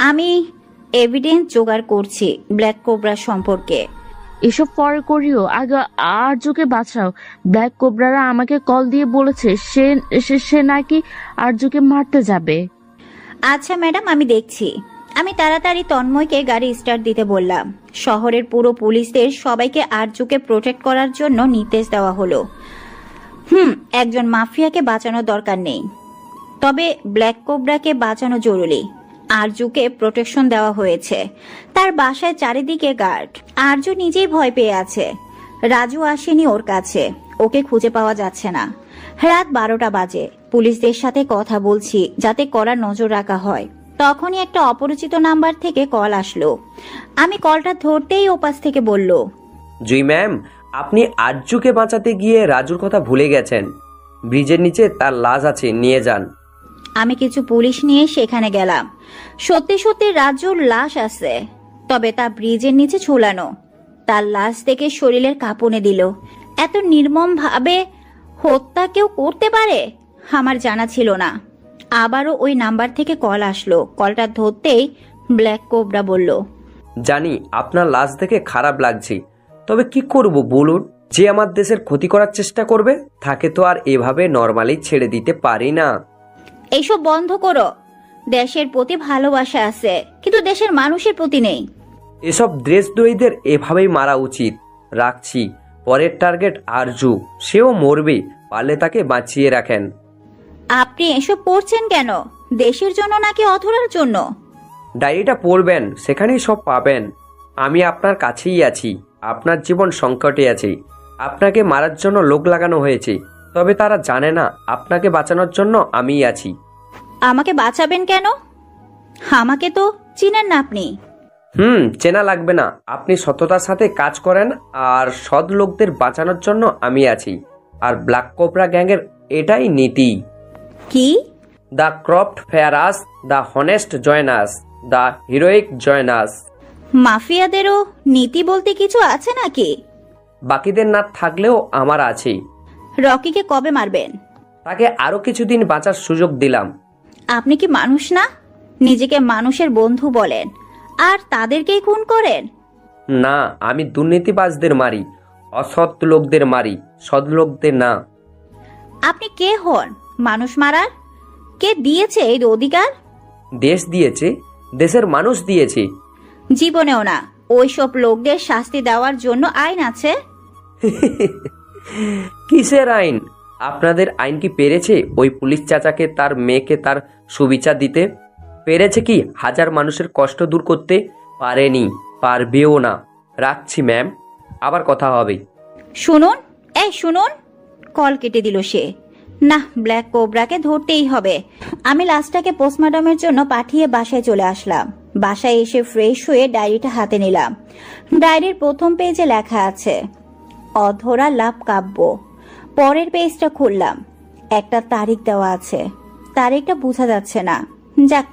আমি এভিডেন্স জোগাড় করছি ব্ল্যাক কোবরা সম্পর্কে। এসব পরে করিও, আগে আর্যকে বাঁচাও। ব্ল্যাক কোবরারা আমাকে কল দিয়ে বলেছে সে নাকি আর্যকে মারতে যাবে। আচ্ছা ম্যাডাম, আমি দেখছি। আমি তাড়াতাড়ি তন্ময়কে গাড়ি স্টার্ট দিতে বললাম। শহরের পুরো পুলিশদের সবাইকে আরজুকে প্রোটেক্ট করার জন্য নির্দেশ দেওয়া হলো। একজন মাফিয়াকে বাঁচানোর দরকার নেই, তবে ব্ল্যাক কোবরাকে বাঁচানো জরুরি। আরজুকে প্রোটেকশন দেওয়া হয়েছে, তার বাসায় চারিদিকে গার্ড। আরজু নিজেই ভয় পেয়ে আছে। রাজু আসেনি ওর কাছে, ওকে খুঁজে পাওয়া যাচ্ছে না। রাত 12টা বাজে। পুলিশদের সাথে কথা বলছি যাতে কড়া নজর রাখা হয়। তখনই একটা অপরিচিত নাম্বার থেকে কল আসলো। আমি কলটা ধরতেই ওপাশ থেকে বলল, জুই ম্যাম, আপনি আরজুকে বাঁচাতে গিয়ে রাজুর কথা ভুলে গেছেন। ব্রিজের নিচে তার লাশ আছে, নিয়ে যান। আমি কিছু পুলিশ নিয়ে সেখানে গেলাম। সত্যি সত্যি রাজুর লাশ আছে, তবে তা ব্রিজের নিচে ঝুলানো। তার লাশ দেখে শরীরের কাঁপুনে দিল। এত নির্মম ভাবে হত্যা কেউ করতে পারে আমার জানা ছিল না। আবারও ওই নাম্বার থেকে কল আসলো। কলটা ধরতেই ব্ল্যাক কোবরা বলল, জানি আপনার লাশ দেখে খারাপ লাগছে, তবে কি করব বলুন? যে আমার দেশের ক্ষতি করার চেষ্টা করবে তাকে তো আর এভাবে নরমালি ছেড়ে দিতে পারি না। এইসব বন্ধ করো। দেশের প্রতি ভালোবাসা আছে, কিন্তু দেশের মানুষের প্রতি নেই। এসব দেশদ্রোহীদের এভাবেই মারা উচিত। রাখছি। পরের টার্গেট আরজু, সেও মরবে, পারলে তাকে বাঁচিয়ে রাখেন। আপনি এসব পড়ছেন কেন? দেশের জন্য নাকি অধরার জন্য? ডায়েরিটা পড়বেন, সেখানেই সব পাবেন। আমি আপনার কাছেই আছি। আপনার জীবন সংকটে আছে। আপনাকে মারার জন্য লোক লাগানো হয়েছে, তবে তারা জানে না আপনাকে বাঁচানোর জন্য আমিই আছি। আমাকে বাঁচাবেন কেন? আমাকে তো চিনেন না আপনি। চেনা লাগবে না। আপনি সততার সাথে কাজ করেন, আর সৎ লোকদের বাঁচানোর জন্য আমি আছি। আর ব্ল্যাক কোবরা গ্যাংয়ের এটাই নীতি। কি? The crafty fear us, the honest join us, the heroic join us. মাফিয়াদেরও নীতি বলতে কিছু আছে নাকি? বাকিদের না থাকলেও আমার আছে। রকিকে কবে মারবেন? তাকে আরো কিছুদিন বাঁচার সুযোগ দিলাম। আপনি কি মানুষ না? নিজেকে মানুষের বন্ধু বলেন, আর তাদেরকেই খুন করেন। না, আমি দুর্নীতিবাজদের মারি, অসৎ লোকদের মারি, সৎ লোকদের না। আপনি কে হন মানুষ মারার? কে দিয়েছে এই অধিকার? দেশ দিয়েছে, দেশের মানুষ দিয়েছে। জীবনেও না। ওইসব লোকদের শাস্তি দেওয়ার জন্য আইন আছে। কিসের আইন? আপনাদের আইন কি পেরেছে ওই পুলিশ চাচাকে তার মেয়েকে তার সুবিচার দিতে? পেরেছে কি হাজার মানুষের কষ্ট দূর করতে? পারেনি, পারবেও না। রাখছি ম্যাম, আবার কথা হবে। শুনুন, এই শুনুন। কল কেটে দিল সে। না, ব্ল্যাক কোবরাকে ধরতেই হবে। আমি লাশটাকে পোস্টমর্টমের জন্য পাঠিয়ে বাসায় চলে আসলাম। বাসায় এসে ফ্রেশ হয়ে ডায়েরিটা হাতে নিলাম। ডায়েরির প্রথম পেজে লেখা আছে, অধরা লাভ কাব্য। পরের পেজটা খুললাম। একটা তারিখ দেওয়া আছে, তারিখটা বোঝা যাচ্ছে না। যাক,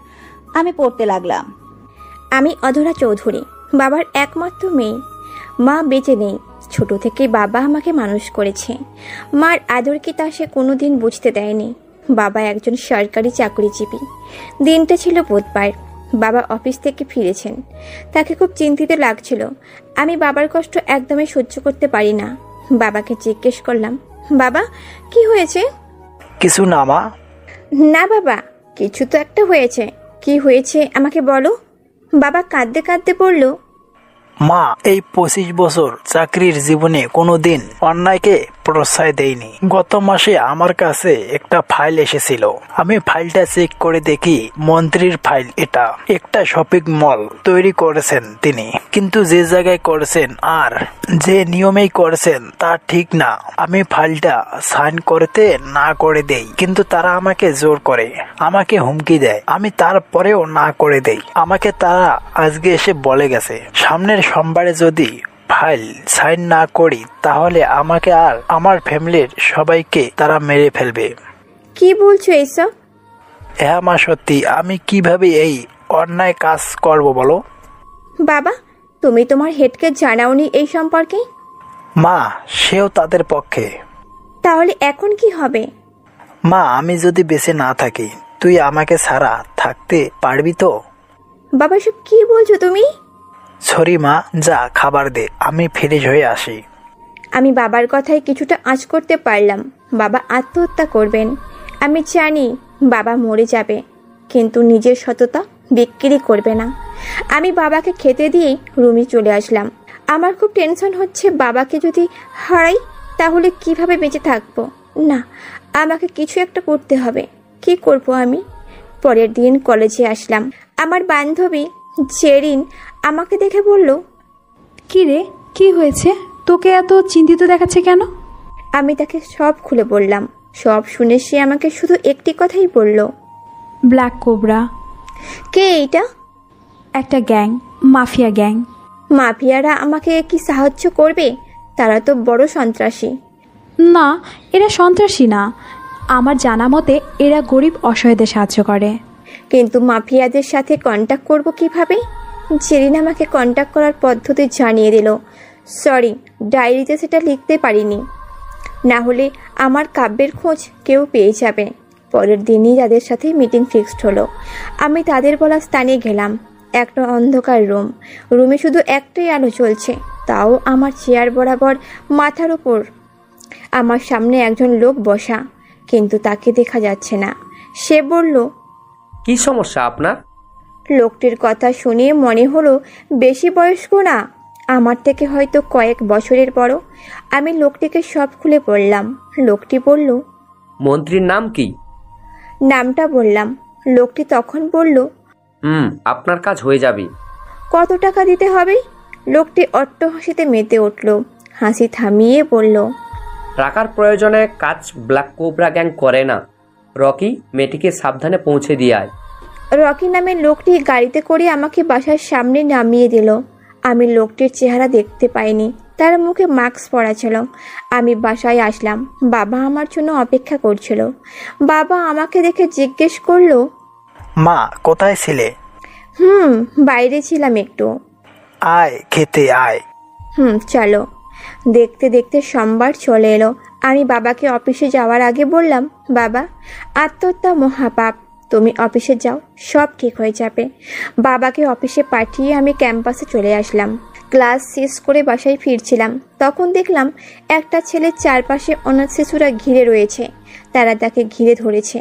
আমি পড়তে লাগলাম। আমি অধরা চৌধুরী, বাবার একমাত্র মেয়ে। মা বেঁচে নেই। ছোট থেকে বাবা আমাকে মানুষ করেছে। মার আদরকে তা সে কোনোদিন বুঝতে দেয়নি। বাবা একজন সরকারি চাকরিজীবী। দিনটা ছিল বুধবার। বাবা অফিস থেকে ফিরেছেন। তাকে খুব চিন্তিত লাগছিল। আমি বাবার কষ্ট একদমই সহ্য করতে পারি না। বাবাকে জিজ্ঞেস করলাম, বাবা কি হয়েছে? কিছু না মা। না বাবা, কিছু তো একটা হয়েছে। কি হয়েছে আমাকে বলো। বাবা কাঁদতে কাঁদতে বলল, মা, এই 25 বছর চাকরির জীবনে কোনোদিন অন্যায়কে প্রশ্রয় দেয়নি। গত মাসে আমার কাছে একটা ফাইল এসেছিল। আমি ফাইলটা চেক করে দেখি মন্ত্রীর ফাইল এটা। একটা শপিং মল তৈরি করেছেন তিনি, কিন্তু যে জায়গায় করেছেন আর যে নিয়মেই করেছেন তা ঠিক না। আমি ফাইলটা সাইন করতে না করে দেই, কিন্তু তারা আমাকে জোর করে, আমাকে হুমকি দেয়। আমি তারপরেও না করে দেই। আমাকে তারা আজকে এসে বলে গেছে, সামনের সোমবারে যদি ফাইল সাইন না করি তাহলে আমাকে আর আমার ফ্যামিলির সবাইকে তারা মেরে ফেলবে। কি বলছো এইসব? হ্যাঁ মা, সত্যি। আমি কিভাবে এই অন্যায় কাজ করব বলো? বাবা, তুমি তোমার হেডকে জানাওনি এই সম্পর্কে? মা, সেও তাদের পক্ষে। তাহলে এখন কি হবে? মা, আমি যদি বেঁচে না থাকি তুই আমাকে ছাড়া থাকতে পারবি তো? বাবা, সব কি বলছো তুমি? সরি মা, যা খাবার দে, আমি ফ্রেশ হয়ে আসি। আমি বাবার কথায় কিছুটা আঁচ করতে পারলাম। বাবা আত্মহত্যা করবেন। আমি জানি বাবা মরে যাবে, কিন্তু নিজের সততা বিক্রি করবে না। আমি বাবাকে খেতে দিয়ে রুমে চলে আসলাম। আমার খুব টেনশন হচ্ছে, বাবাকে যদি হারাই তাহলে কিভাবে বেঁচে থাকবো। না, আমাকে কিছু একটা করতে হবে। কি করব আমি? পরের দিন কলেজে আসলাম। আমার বান্ধবী জেরিন আমাকে দেখে বলল, কি রে, কি হয়েছে? তোকে এত চিন্তিত দেখাচ্ছে কেন? আমি তাকে সব খুলে বললাম। সব শুনে সে আমাকে শুধু একটি কথাই বলল, ব্ল্যাক কোবরা। কে এইটা? একটা গ্যাং, মাফিয়া গ্যাং। মাফিয়ারা আমাকে কি সাহায্য করবে? তারা তো বড় সন্ত্রাসী। না, এরা সন্ত্রাসী না। আমার জানা মতে এরা গরিব অসহায়দের সাহায্য করে। কিন্তু মাফিয়াদের সাথে কন্ট্যাক্ট করব কিভাবে? জেরিন আমাকে কন্ট্যাক্ট করার পদ্ধতি জানিয়ে দিল। সরি, ডায়েরিতে সেটা লিখতে পারিনি, না হলে আমার কাব্যের খোঁজ কেউ পেয়ে যাবে। পরের দিনই তাদের সাথে মিটিং ফিক্সড হলো। আমি তাদের বলা স্থানে গেলাম। একটা অন্ধকার রুমে শুধু একটাই আলো চলছে, তাও আমার চেয়ার বরাবর মাথার উপর। আমার সামনে একজন লোক বসা, কিন্তু তাকে দেখা যাচ্ছে না। সে বলল, কি সমস্যা আপনার? লোকটির কথা শুনে মনে হলো বেশি বয়স্ক না, আমার থেকে হয়তো কয়েক বছরের বড়। আমি লোকটিকে সব খুলে বললাম। লোকটি বলল, মন্ত্রীর নাম কি? নামটা বললাম। লোকটি তখন বলল, আপনার কাজ হয়ে যাবে। কত টাকা দিতে হবে? লোকটি অট্ট হাসিতে মেতে উঠল। হাসি থামিয়ে বলল, টাকার প্রয়োজনে কাজ ব্ল্যাক কোবরা গ্যাং করে না। রকি, মেয়েটিকে সাবধানে পৌঁছে দিয়ে আয়। রকি নামের লোকটি গাড়িতে করে আমাকে বাসার সামনে নামিয়ে দিল। আমি লোকটির চেহারা দেখতে পাইনি, তার মুখে মাস্ক পরা ছিল। আমি বাসায় আসলাম। বাবা আমার জন্য অপেক্ষা করছিল। বাবা আমাকে দেখে জিজ্ঞেস করলো, মা কোথায় ছিলে? বাইরে ছিলাম একটু। আয় খেতে আয়। চলো। দেখতে দেখতে সোমবার চলে এলো। আমি বাবাকে অফিসে যাওয়ার আগে বললাম, বাবা, আত্মহত্যা মহাপাপ, তুমি অফিসে যাও, সব ঠিক হয়ে যাবে। বাবাকে অফিসে পাঠিয়ে আমি ক্যাম্পাসে চলে আসলাম। ক্লাস শেষ করে বাসায় ফিরছিলাম, তখন দেখলাম একটা ছেলের চারপাশে অনাথ শিশুরা ঘিরে রয়েছে। তারা তাকে ঘিরে ধরেছে।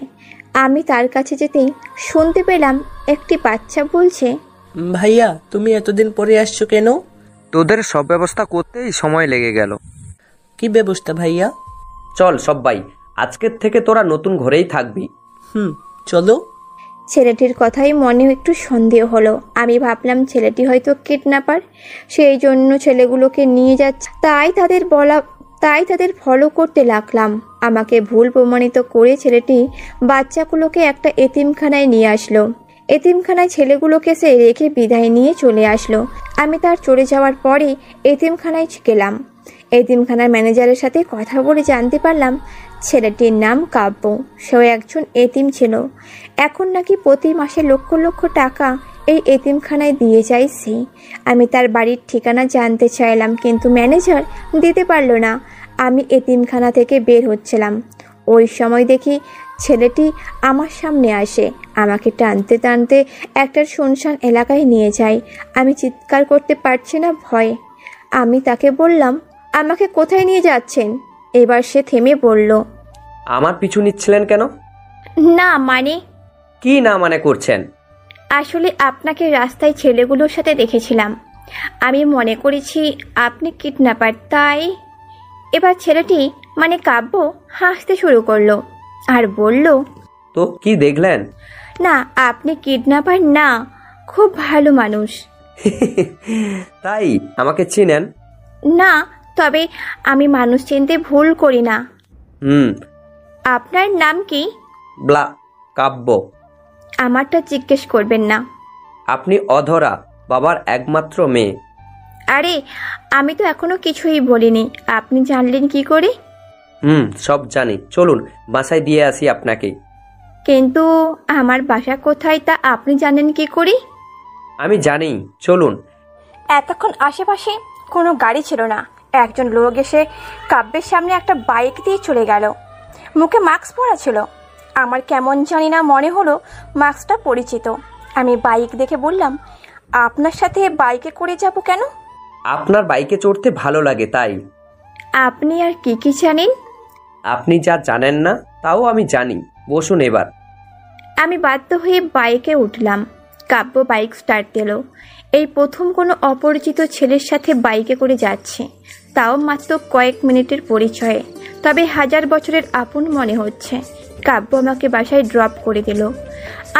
আমি তার কাছে যেতেই শুনতে পেলাম একটি বাচ্চা বলছে, ভাইয়া তুমি এতদিন পরে আসছো কেন? তোদের সব ব্যবস্থা করতেই সময় লেগে গেল। কি ব্যবস্থা ভাইয়া? চল সবাই, আজকের থেকে তোরা নতুন ঘরেই থাকবি। চলো। ছেলেটির কথাই মনে একটু সন্দেহ হলো। আমি ভাবলাম ছেলেটি হয়তো কিডন্যাপার, সেই জন্য ছেলেগুলোকে নিয়ে যাচ্ছে। তাই তাদের ফলো করতে লাগলাম। আমাকে ভুল প্রমাণিত করে ছেলেটি বাচ্চাগুলোকে একটা এতিমখানায় নিয়ে আসলো। এতিমখানায় ছেলেগুলোকে সে রেখে বিদায় নিয়ে চলে আসলো। আমি তার চলে যাওয়ার পরে এতিমখানায় গেলাম। এতিমখানার ম্যানেজারের সাথে কথা বলে জানতে পারলাম ছেলেটির নাম কাব্য। সেও একজন এতিম ছিল। এখন নাকি প্রতি মাসে লক্ষ লক্ষ টাকা এই এতিমখানায় দিয়ে যায় সে। আমি তার বাড়ির ঠিকানা জানতে চাইলাম, কিন্তু ম্যানেজার দিতে পারল না। আমি এতিমখানা থেকে বের হচ্ছিলাম, ওই সময় দেখি ছেলেটি আমার সামনে আসে। আমাকে টানতে টানতে একটা শুনশান এলাকায় নিয়ে যায়। আমি চিৎকার করতে পারছি না ভয়ে। আমি তাকে বললাম, আমাকে কোথায় নিয়ে যাচ্ছেন? এবার সে থেমে বলল, আমার পিছু নিচ্ছিলেন কেন? না মানে। কি না মানে করছেন? আসলে আপনাকে রাস্তায় ছেলেগুলোর সাথে দেখেছিলাম, আমি মনে করেছি আপনি কিডন্যাপার, তাই। এবার ছেলেটি মানে কাব্য হাসতে শুরু করলো আর বলল, তো কি দেখলেন? না, আপনি কিডন্যাপার না, খুব ভালো মানুষ। তাই আমাকে চিনেন? না, তবে আমি মানুষ চিনতে ভুল করি না। আপনার নাম কি? কাব্য। আমারটা জিজ্ঞেস করবেন না। আপনি অধরা, বাবার একমাত্র মেয়ে। আরে, আমি তো এখনো কিছুই বলিনি, আপনি জানলেন কি করে? সব জানি, চলুন বাসায় দিয়ে আসি আপনাকে। কিন্তু আমার বাসা কোথায় তা আপনি জানেন কি করে? আমি জানি, চলুন। এতক্ষণ আশেপাশে কোনো গাড়ি ছিল না। একজন লোক এসে কাব্যের সামনে একটা বাইক দিয়ে চলে গেল। মুখে মাস্ক পরা ছিল। আমার কেমন জানি না মনে হলো মাস্কটা পরিচিত। আমি বাইক দেখে বললাম, আপনার সাথে বাইকে করে যাব কেন? আপনার বাইকে চড়তে ভালো লাগে তাই। আপনি আর কি কি জানেন? আপনি যা জানেন না তাও আমি জানি। বসুন এবার। আমি বাধ্য হয়ে বাইকে উঠলাম। কাব্য বাইক স্টার্ট দিল। এই প্রথম কোনো অপরিচিত ছেলের সাথে বাইকে করে যাচ্ছে, তাও মাত্র কয়েক মিনিটের পরিচয়ে। তবে 1000 বছরের আপন মনে হচ্ছে। কাব্য আমাকে বাসায় ড্রপ করে দিল।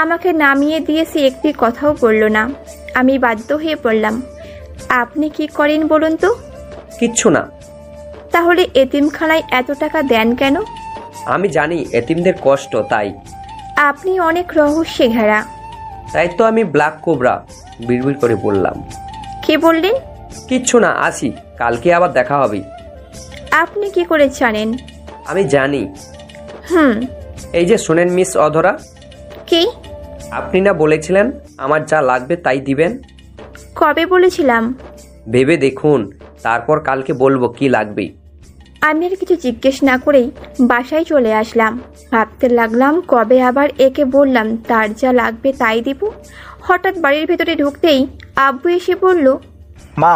আমাকে নামিয়ে দিয়ে সে একটি কথাও বলল না। আমি বাধ্য হয়ে পড়লাম, আপনি কি করেন বলুন তো? কিচ্ছু না। তাহলে এতিমখানায় এত টাকা দেন কেন? আমি জানি এতিমদের কষ্ট, তাই। আপনি অনেক রহস্যে ঘেরা। তাই তো আমি ব্ল্যাক কোবরা, বিড়বিড় করে বললাম। কে বললেন? কিচ্ছু না, আসি, কালকে আবার দেখা হবে। আপনি কি করে জানেন? আমি জানি। হুম। এই যে শুনেন মিস অধরা। কি? আপনি না বলেছিলেন আমার যা লাগবে তাই দিবেন? কবে বলেছিলাম? ভেবে দেখুন, তারপর কালকে বলবো কি লাগবে। আমি আর কিছু জিজ্ঞেস না করেই বাসায় চলে আসলাম। ভাবতে লাগলাম কবে আবার একে বললাম তার যা লাগবে তাই দিব। হঠাৎ বাড়ির ভেতরে ঢুকতেই আব্বু এসে বলল, মা।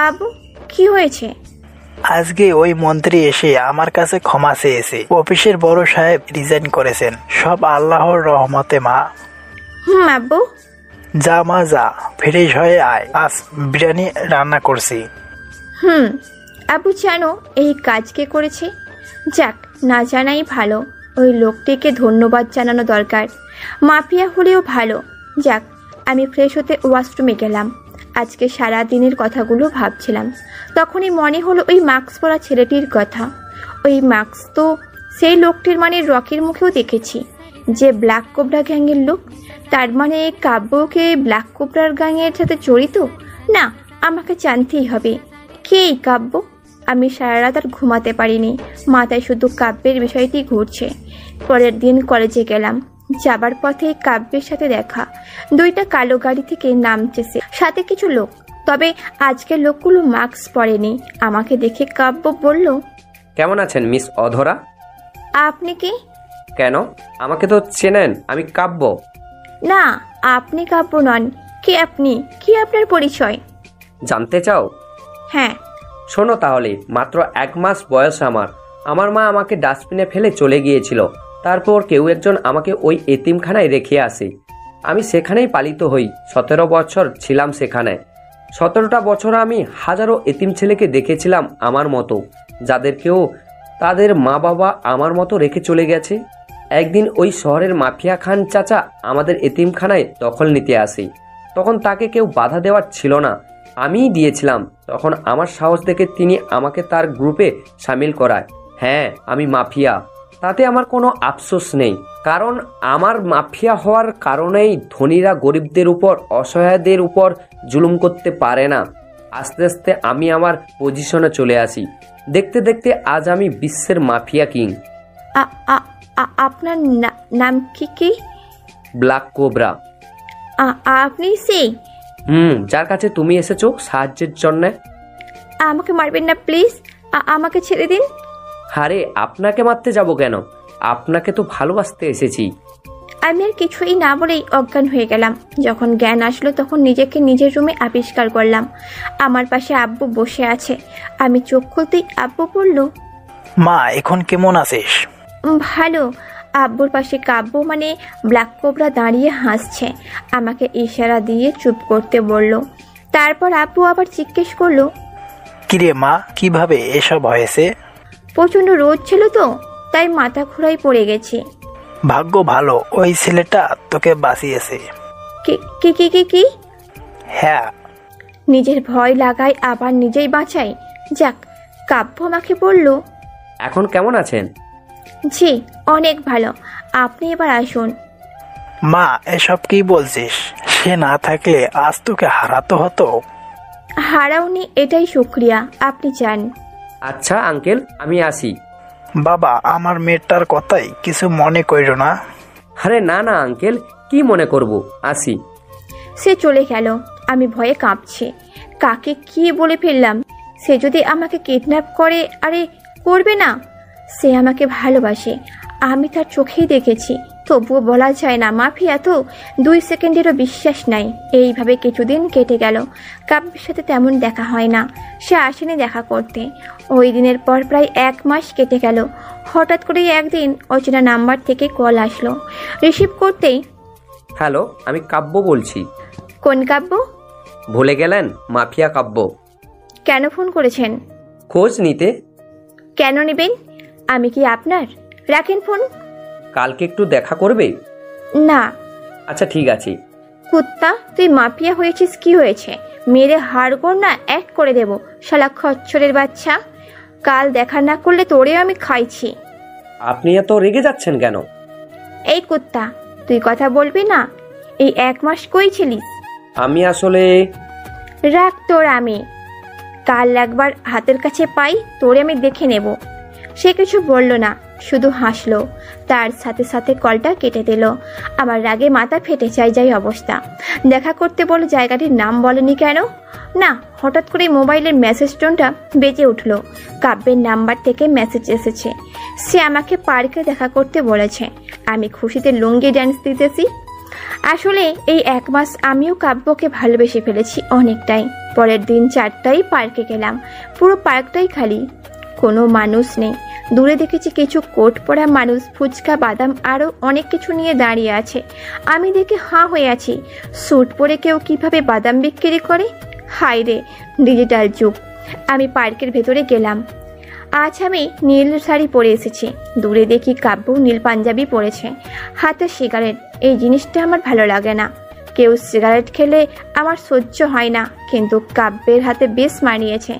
আব্বু, কি হয়েছে? আজকে ওই মন্ত্রী এসে আমার কাছে ক্ষমা চেয়েছে। অফিসের বড় সাহেব রিজাইন করেছেন। সব আল্লাহর রহমতে মা। আব্বু। যা মা যা, ফ্রেশ হয়ে আয়, আজ বিরিয়ানি রান্না করছি। আব্বু জানো এই কাজ কে করেছে? যাক, না জানাই ভালো। ওই লোকটিকে ধন্যবাদ জানানো দরকার। মাফিয়া হলেও ভালো। যাক, আমি ফ্রেশ হতে ওয়াশরুমে গেলাম। আজকে সারা দিনের কথাগুলো ভাবছিলাম। তখনই মনে হলো ওই মাস্ক পরা ছেলেটির কথা। ওই মাস্ক তো সেই লোকটির মানে রকির মুখেও দেখেছি, যে ব্ল্যাক কোবরা গ্যাংয়ের লোক। তার মানে কাব্যকে ব্ল্যাক কোবরার গ্যাংয়ের সাথে জড়িত? না, আমাকে জানতেই হবে কে এই কাব্য। আমি সারা রাত আর ঘুমাতে পারিনি। মাথায় শুধু কাব্যের বিষয়টি ঘুরছে। পরের দিন কলেজে গেলাম। যাবার পথে কাব্যের সাথে দেখা। 2টা কালো গাড়ি থেকে নামছে, সাথে কিছু লোক। তবে আজকের লোকগুলো মাস্ক পরেনি। আমাকে দেখে কাব্য বলল, কেমন আছেন মিস অধরা? আপনি কি? কেন, আমাকে তো চেনেন, আমি কাব্য। না, আপনি কাব্য নন। কে আপনি? কি আপনার পরিচয়? জানতে চাও? হ্যাঁ। শোনো তাহলে, মাত্র 1 মাস বয়স আমার মা আমাকে ডাস্টবিনে ফেলে চলে গিয়েছিল। তারপর কেউ একজন আমাকে ওই এতিমখানায় রেখে আসে। আমি সেখানেই পালিত হই। 17 বছর ছিলাম সেখানে। 17টা বছর আমি হাজারো এতিম ছেলেকে দেখেছিলাম আমার মতো, যাদেরকেও তাদের মা বাবা আমার মতো রেখে চলে গেছে। একদিন ওই শহরের মাফিয়া খান চাচা আমাদের এতিমখানায় দখল নিতে আসে। তখন তাকে কেউ বাধা দেওয়ার ছিল না, আমিই দিয়েছিলাম। তখন আমার সাহস দেখে তিনি আমাকে তার গ্রুপে সামিল করায়। হ্যাঁ, আমি মাফিয়া। তাতে আমার কোনো আফসোস নেই, কারণ আমার মাফিয়া হওয়ার কারণেই ধনীরা গরিবদের উপর, অসহায়দের উপর জুলুম করতে পারে না। আস্তে আস্তে আমি আমার পজিশনে চলে আসি। দেখতে দেখতে আজ আমি বিশ্বের মাফিয়া কিং। আপনার নাম কি? Black cobra. আপনি সেই? যার কাছে তুমি এসেছো সাহায্যের জন্য। আমাকে মারবেন না প্লিজ, আমাকে ছেড়ে দিন। আরে, আপনাকে মারতে যাব কেন? আপনাকে তো ভালোবাসতে এসেছি। আমি আর কিছুই না বলেই অজ্ঞান হয়ে গেলাম। যখন জ্ঞান আসলো তখন নিজেকে নিজের রুমে আবিষ্কার করলাম। আমার পাশে আব্বু বসে আছে। আমি চোখ খুলতেই আব্বু বলল, মা এখন কেমন আছিস? ভালো। আব্বুর পাশে কাব্য মানে ব্ল্যাক কোবরা দাঁড়িয়ে হাসছে। আমাকে ইশারা দিয়ে চুপ করতে বলল। তারপর আব্বু আবার জিজ্ঞেস করলো, কিরে মা, কিভাবে এসব হয়েছে? প্রচন্ড রোদ ছিল তো, তাই মাথা ঘোরায় পড়ে গেছি। ভাগ্য ভালো, ওই ছেলেটা তোকে বাঁচিয়েছে। কি? হ্যাঁ। নিজের ভয় লাগায় আবার নিজেই বাঁচাই। যাক, কাব্য আমাকে বলল, এখন কেমন আছেন? জি, অনেক ভালো। আপনি এবার আসুন। মা, এসব কি বলছিস? সে না থাকলে আজ তোকে হারাতে হতো। হারাওনি, এটাই শুক্রিয়া। আপনি যান। আচ্ছা আঙ্কেল, আমি আসি। বাবা, আমার মেয়েটার কথাই কিছু মনে কইরো না। আরে না না আঙ্কেল, কি মনে করব, আসি। সে চলে গেল। আমি ভয়ে কাঁপছি। কাকে কি বলে ফেললাম? সে যদি আমাকে কিডন্যাপ করে? আরে করবে না। সে আমাকে ভালোবাসে, আমি তার চোখেই দেখেছি। তবুও বলা যায় না, মাফিয়া তো। 2 সেকেন্ডেরও বিশ্বাস নাই। এইভাবে কিছুদিন কেটে গেল। কাব্যের সাথে তেমন দেখা হয় না। সে আসেনি দেখা করতে। ওই দিনের পর প্রায় 1 মাস কেটে গেল। হঠাৎ করেই একদিন অচেনা নাম্বার থেকে কল আসলো। রিসিভ করতেই হ্যালো, আমি কাব্য বলছি। কোন কাব্য? ভুলে গেলেন? মাফিয়া কাব্য। কেন ফোন করেছেন? খোঁজ নিতে। কেন নেবেন? আমি কি আপনার? রাখেন ফোন। কালকে একটু দেখা করবে? না। আচ্ছা ঠিক আছে। কুত্তা, তুই মাফিয়া হয়েছিস, কি হয়েছে? মেরে হাড়গোড় না এক করে দেব, শালা খচ্চরের বাচ্চা। কাল দেখা না করলে তোরেও আমি খাইছি। আপনি এত রেগে যাচ্ছেন কেন? এই কুত্তা, তুই কথা বলবি না? এই 1 মাস কই ছিলিস? আমি আসলে রাখ তোর, আমি কাল একবার হাতের কাছে পাই তোরে আমি দেখে নেব। সে কিছু বলল না, শুধু হাসলো। তার সাথে সাথে কলটা কেটে দিল। আমার রাগে মাথা ফেটে যাই অবস্থা। দেখা করতে বলে জায়গাটির নাম বলেনি কেন? না, হঠাৎ করে মোবাইলের মেসেজ টোনটা বেজে উঠলো। কাব্যের নাম্বার থেকে মেসেজ এসেছে। সে আমাকে পার্কে দেখা করতে বলেছে। আমি খুশিতে লুঙ্গি ড্যান্স দিতেছি। আসলে এই 1 মাস আমিও কাব্যকে ভালোবেসে ফেলেছি অনেকটাই। পরের দিন 4টায় পার্কে গেলাম। পুরো পার্কটাই খালি, কোনো মানুষ নেই। দূরে দেখেছি কিছু কোট পরা মানুষ ফুচকা, বাদাম আরও অনেক কিছু নিয়ে দাঁড়িয়ে আছে। আমি দেখে হাঁ হয়ে আছি। স্যুট পরে কেউ কিভাবে বাদাম বিক্রি করে! হায় রে, ডিজিটাল যুগ। আমি পার্কের ভেতরে গেলাম। আজ আমি নীল শাড়ি পরে এসেছি। দূরে দেখি কাব্য নীল পাঞ্জাবি পরেছে, হাতে সিগারেট। এই জিনিসটা আমার ভালো লাগে না। কেউ সিগারেট খেলে আমার সহ্য হয় না, কিন্তু কাব্যের হাতে বেশ মানিয়েছে।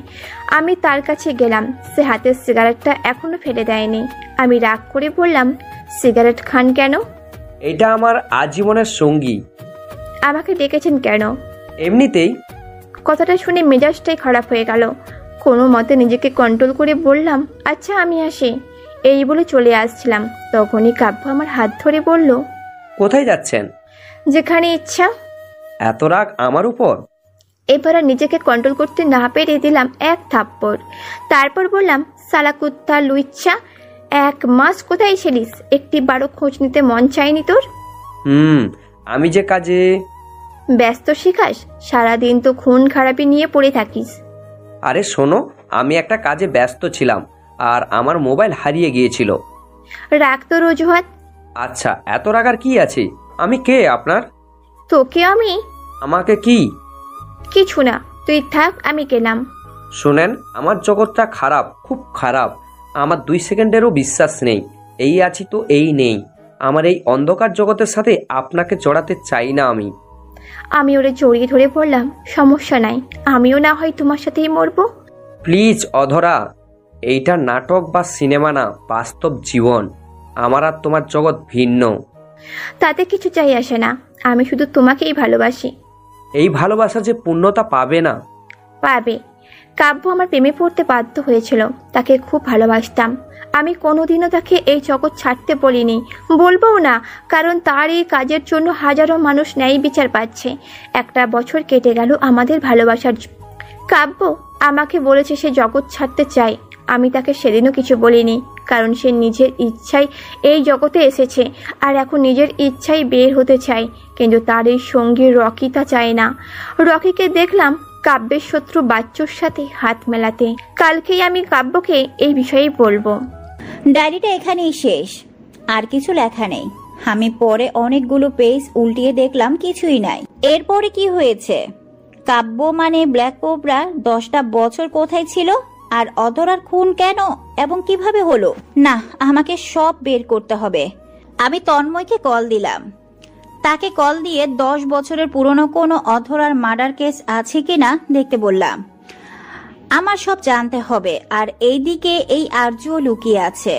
আমি তার কাছে গেলাম। সে হাতের সিগারেটটা এখনো ফেলে দেয়নি। আমি রাগ করে বললাম, সিগারেট খান কেন? এটা আমার আজীবনের সঙ্গী। আমাকে ডেকেছেন কেন? এমনিতেই। কথাটা শুনে মেজাজটাই খারাপ হয়ে গেল। কোনো মতে নিজেকে কন্ট্রোল করে বললাম, আচ্ছা আমি আসি। এই বলে চলে আসছিলাম, তখনই কাব্য আমার হাত ধরে বলল, কোথায় যাচ্ছেন? যেখানে ইচ্ছা। এত রাগ আমার উপর? এবার আর নিজেকে কন্ট্রোল করতে না পেরে দিলাম 1 থাপ্পড়। তারপর বললাম, সালা কুত্তা লুইচ্ছা, 1 মাস কোথায় ছিলিস? একটি বারো খোঁজ নিতে মন চাইনি তোর? আমি যে কাজে ব্যস্ত শিখাস, সারাদিন তো খুন খারাপি নিয়ে পড়ে থাকিস। আরে শোনো, আমি একটা কাজে ব্যস্ত ছিলাম আর আমার মোবাইল হারিয়ে গিয়েছিল। রাগ তোর অজুহাত। আচ্ছা, এত রাগার কি আছে? আমি কে আপনার? তোকে আমি? আমাকে কি? কিছু না, তুই থাক, আমি গেলাম। শোনেন, আমার জগৎটা খারাপ, খুব খারাপ। আমার 2 সেকেন্ডেরও বিশ্বাস নেই। এই আছি তো এই নেই। আমার এই অন্ধকার জগতের সাথে আপনাকে জড়াতে চাই না আমি। আমি ওরে জড়িয়ে ধরে বললাম, সমস্যা নাই, আমিও না হয় তোমার সাথেই মরবো। প্লিজ অধরা, এইটা নাটক বা সিনেমা না, বাস্তব জীবন। আমার আর তোমার জগৎ ভিন্ন। তাতে কিছু চাই আসে না, আমি শুধু তোমাকেই ভালোবাসি। এই ভালোবাসা যে পূর্ণতা পাবে না। পাবে। কাব্য আমার প্রেমে পড়তে বাধ্য হয়েছিল। তাকে খুব ভালোবাসতাম। আমি কোনোদিনও তাকে এই জগৎ ছাড়তে বলিনি, বলবও না, কারণ তার এই কাজের জন্য হাজারো মানুষ ন্যায় বিচার পাচ্ছে। 1টা বছর কেটে গেল আমাদের ভালোবাসার। কাব্য আমাকে বলেছে সে জগৎ ছাড়তে চায়। আমি তাকে সেদিনও কিছু বলিনি, কারণ সে নিজের ইচ্ছায় এই জগতে এসেছে আর এখন নিজের ইচ্ছায় বের হতে চায়। কিন্তু তার এই সঙ্গী রকি তা চায় না। রকিকে দেখলাম কাব্যের শত্রু বাচ্চুর সাথে হাত মেলাতে। কালকেই আমি কাব্যকে এই বিষয়ে বলবো। ডায়েরিটা এখানেই শেষ, আর কিছু লেখা নেই। আমি পরে অনেকগুলো পেজ উল্টিয়ে দেখলাম কিছুই নাই। এরপরে কি হয়েছে? কাব্য মানে ব্ল্যাক কোবরা 10টা বছর কোথায় ছিল, আর অধরার খুন কেন এবং কিভাবে হলো? না, আমাকে সব বের করতে হবে। আমি তন্ময়কে কল দিলাম। তাকে কল দিয়ে 10 বছরের পুরনো কোনো অধরার মার্ডার কেস আছে কিনা দেখতে বললাম। আমার সব জানতে হবে, আর এইদিকে এই আরজুও লুকিয়ে আছে,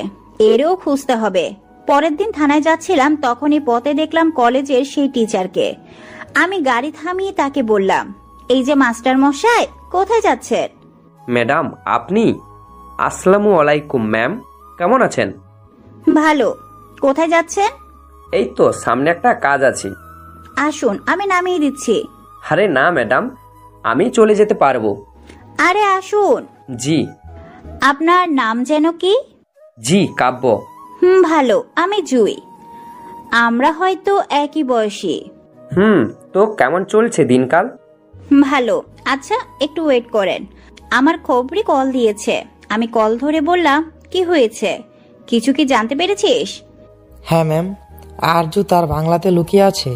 এরও খুঁজতে হবে। পরের দিন থানায় যাচ্ছিলাম, তখনই পথে দেখলাম কলেজের সেই টিচারকে। আমি গাড়ি থামিয়ে তাকে বললাম, এই যে মাস্টার মশাই, কোথায় যাচ্ছেন? ম্যাডাম, আপনি? আসসালামু আলাইকুম ম্যাম, কেমন আছেন? ভালো। কোথায় যাচ্ছেন? এই তো সামনে একটা কাজ আছে। আসুন, আমি নামিয়ে দিচ্ছি। আরে না ম্যাডাম, আমি চলে যেতে পারবো। আরে আসুন। জি। আপনার নাম যেন কি? জি, কাব্য। ভালো, আমি জুই। আমরা হয়তো একই বয়সী। তো কেমন চলছে দিনকাল? ভালো। আচ্ছা, একটু ওয়েট করেন, আমার খবরই কল দিয়েছে। আমি কল ধরে বললাম, কি হয়েছে, কিছু কি জানতে পেরেছিস? হ্যাঁ ম্যাম, আরজু তার বাংলাতে লুকিয়ে আছে।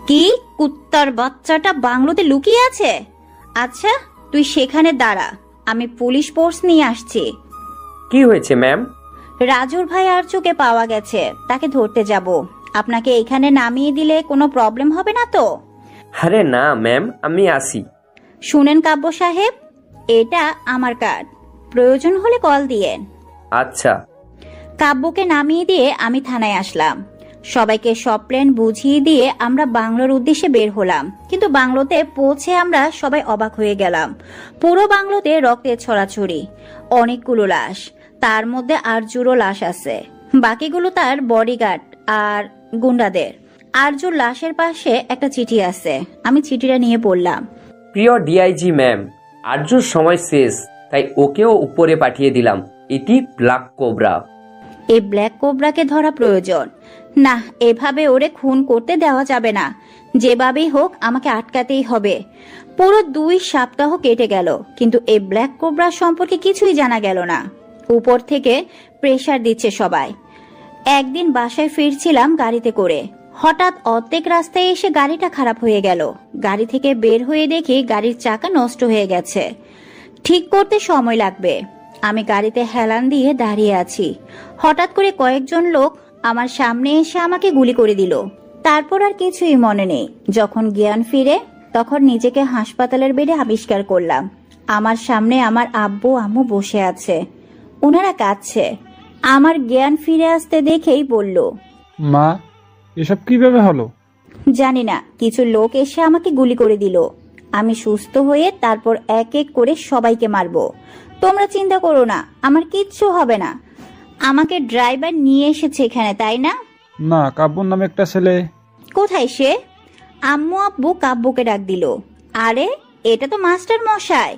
কি? কুত্তার বাচ্চাটা বাংলোতে লুকিয়ে আছে? আচ্ছা, তুই সেখানে দাঁড়া, আমি পুলিশ ফোর্স নিয়ে আসছি। কি হয়েছে ম্যাম? রাজুর ভাই আরজুকে পাওয়া গেছে, তাকে ধরতে যাব। আপনাকে এখানে নামিয়ে দিলে কোনো প্রবলেম হবে না তো? আরে না ম্যাম, আমি আসি। শুনেন কাব্য সাহেব, এটা আমার কার্ড, প্রয়োজন হলে কল দিয়েন। আচ্ছা। কাব্যকে নামিয়ে দিয়ে আমি থানায় আসলাম। সবাইকে সব প্ল্যান বুঝিয়ে দিয়ে আমরা বাংলোর উদ্দেশ্যে বের হলাম। কিন্তু বাংলোতে পৌঁছে আমরা সবাই অবাক হয়ে গেলাম। পুরো বাংলোতে রক্তের ছড়াছড়ি, অনেকগুলো লাশ, তার মধ্যে আরজুরও লাশ আছে, বাকিগুলো তার বডিগার্ড আর গুন্ডাদের। আরজুর লাশের পাশে একটা চিঠি আছে, আমি চিঠিটা নিয়ে পড়লাম। প্রিয় ডিআইজি ম্যাম, আরজুর সময় শেষ, তাই ওকেও উপরে পাঠিয়ে দিলাম। এটি ব্ল্যাক কোবরা। এই ব্ল্যাক কোবরাকে ধরা প্রয়োজন। না, এভাবে ওরে খুন করতে দেওয়া যাবে না। যেভাবেই হোক আমাকে আটকাতেই হবে। পুরো 2 সপ্তাহ কেটে গেল, কিন্তু এই ব্ল্যাক কোবরা সম্পর্কে কিছুই জানা গেল না। উপর থেকে প্রেসার দিচ্ছে সবাই। একদিন বাসায় ফিরছিলাম গাড়িতে করে, হঠাৎ অর্ধেক রাস্তায় এসে গাড়িটা খারাপ হয়ে গেল। গাড়ি থেকে বের হয়ে দেখি গাড়ির চাকা নষ্ট হয়ে গেছে, ঠিক করতে সময় লাগবে। আমি গাড়িতে হেলান দিয়ে দাঁড়িয়ে আছি, হঠাৎ করে কয়েকজন লোক আমার সামনে এসে আমাকে গুলি করে দিল। তারপর আর কিছুই মনে নেই। যখন জ্ঞান ফিরে তখন নিজেকে হাসপাতালের বেডে আবিষ্কার করলাম। আমার সামনে আমার আব্বু আম্মু বসে আছে, ওনারা কাঁদছে। আমার জ্ঞান ফিরে আসতে দেখেই বলল, মা, এসব কিভাবে হলো? জানি না, কিছু লোক এসে আমাকে গুলি করে দিল। আমি সুস্থ হয়ে তারপর এক এক করে সবাইকে মারবো। তোমরা চিন্তা করো না, আমার কিচ্ছু হবে না। আমাকে ড্রাইভার নিয়ে এসেছে এখানে, তাই না? না, কাব্যর নামে একটা ছেলে। কোথায় সে? আম্মু আব্বু কাব্যকে ডাক দিল। আরে, এটা তো মাস্টার মশাই।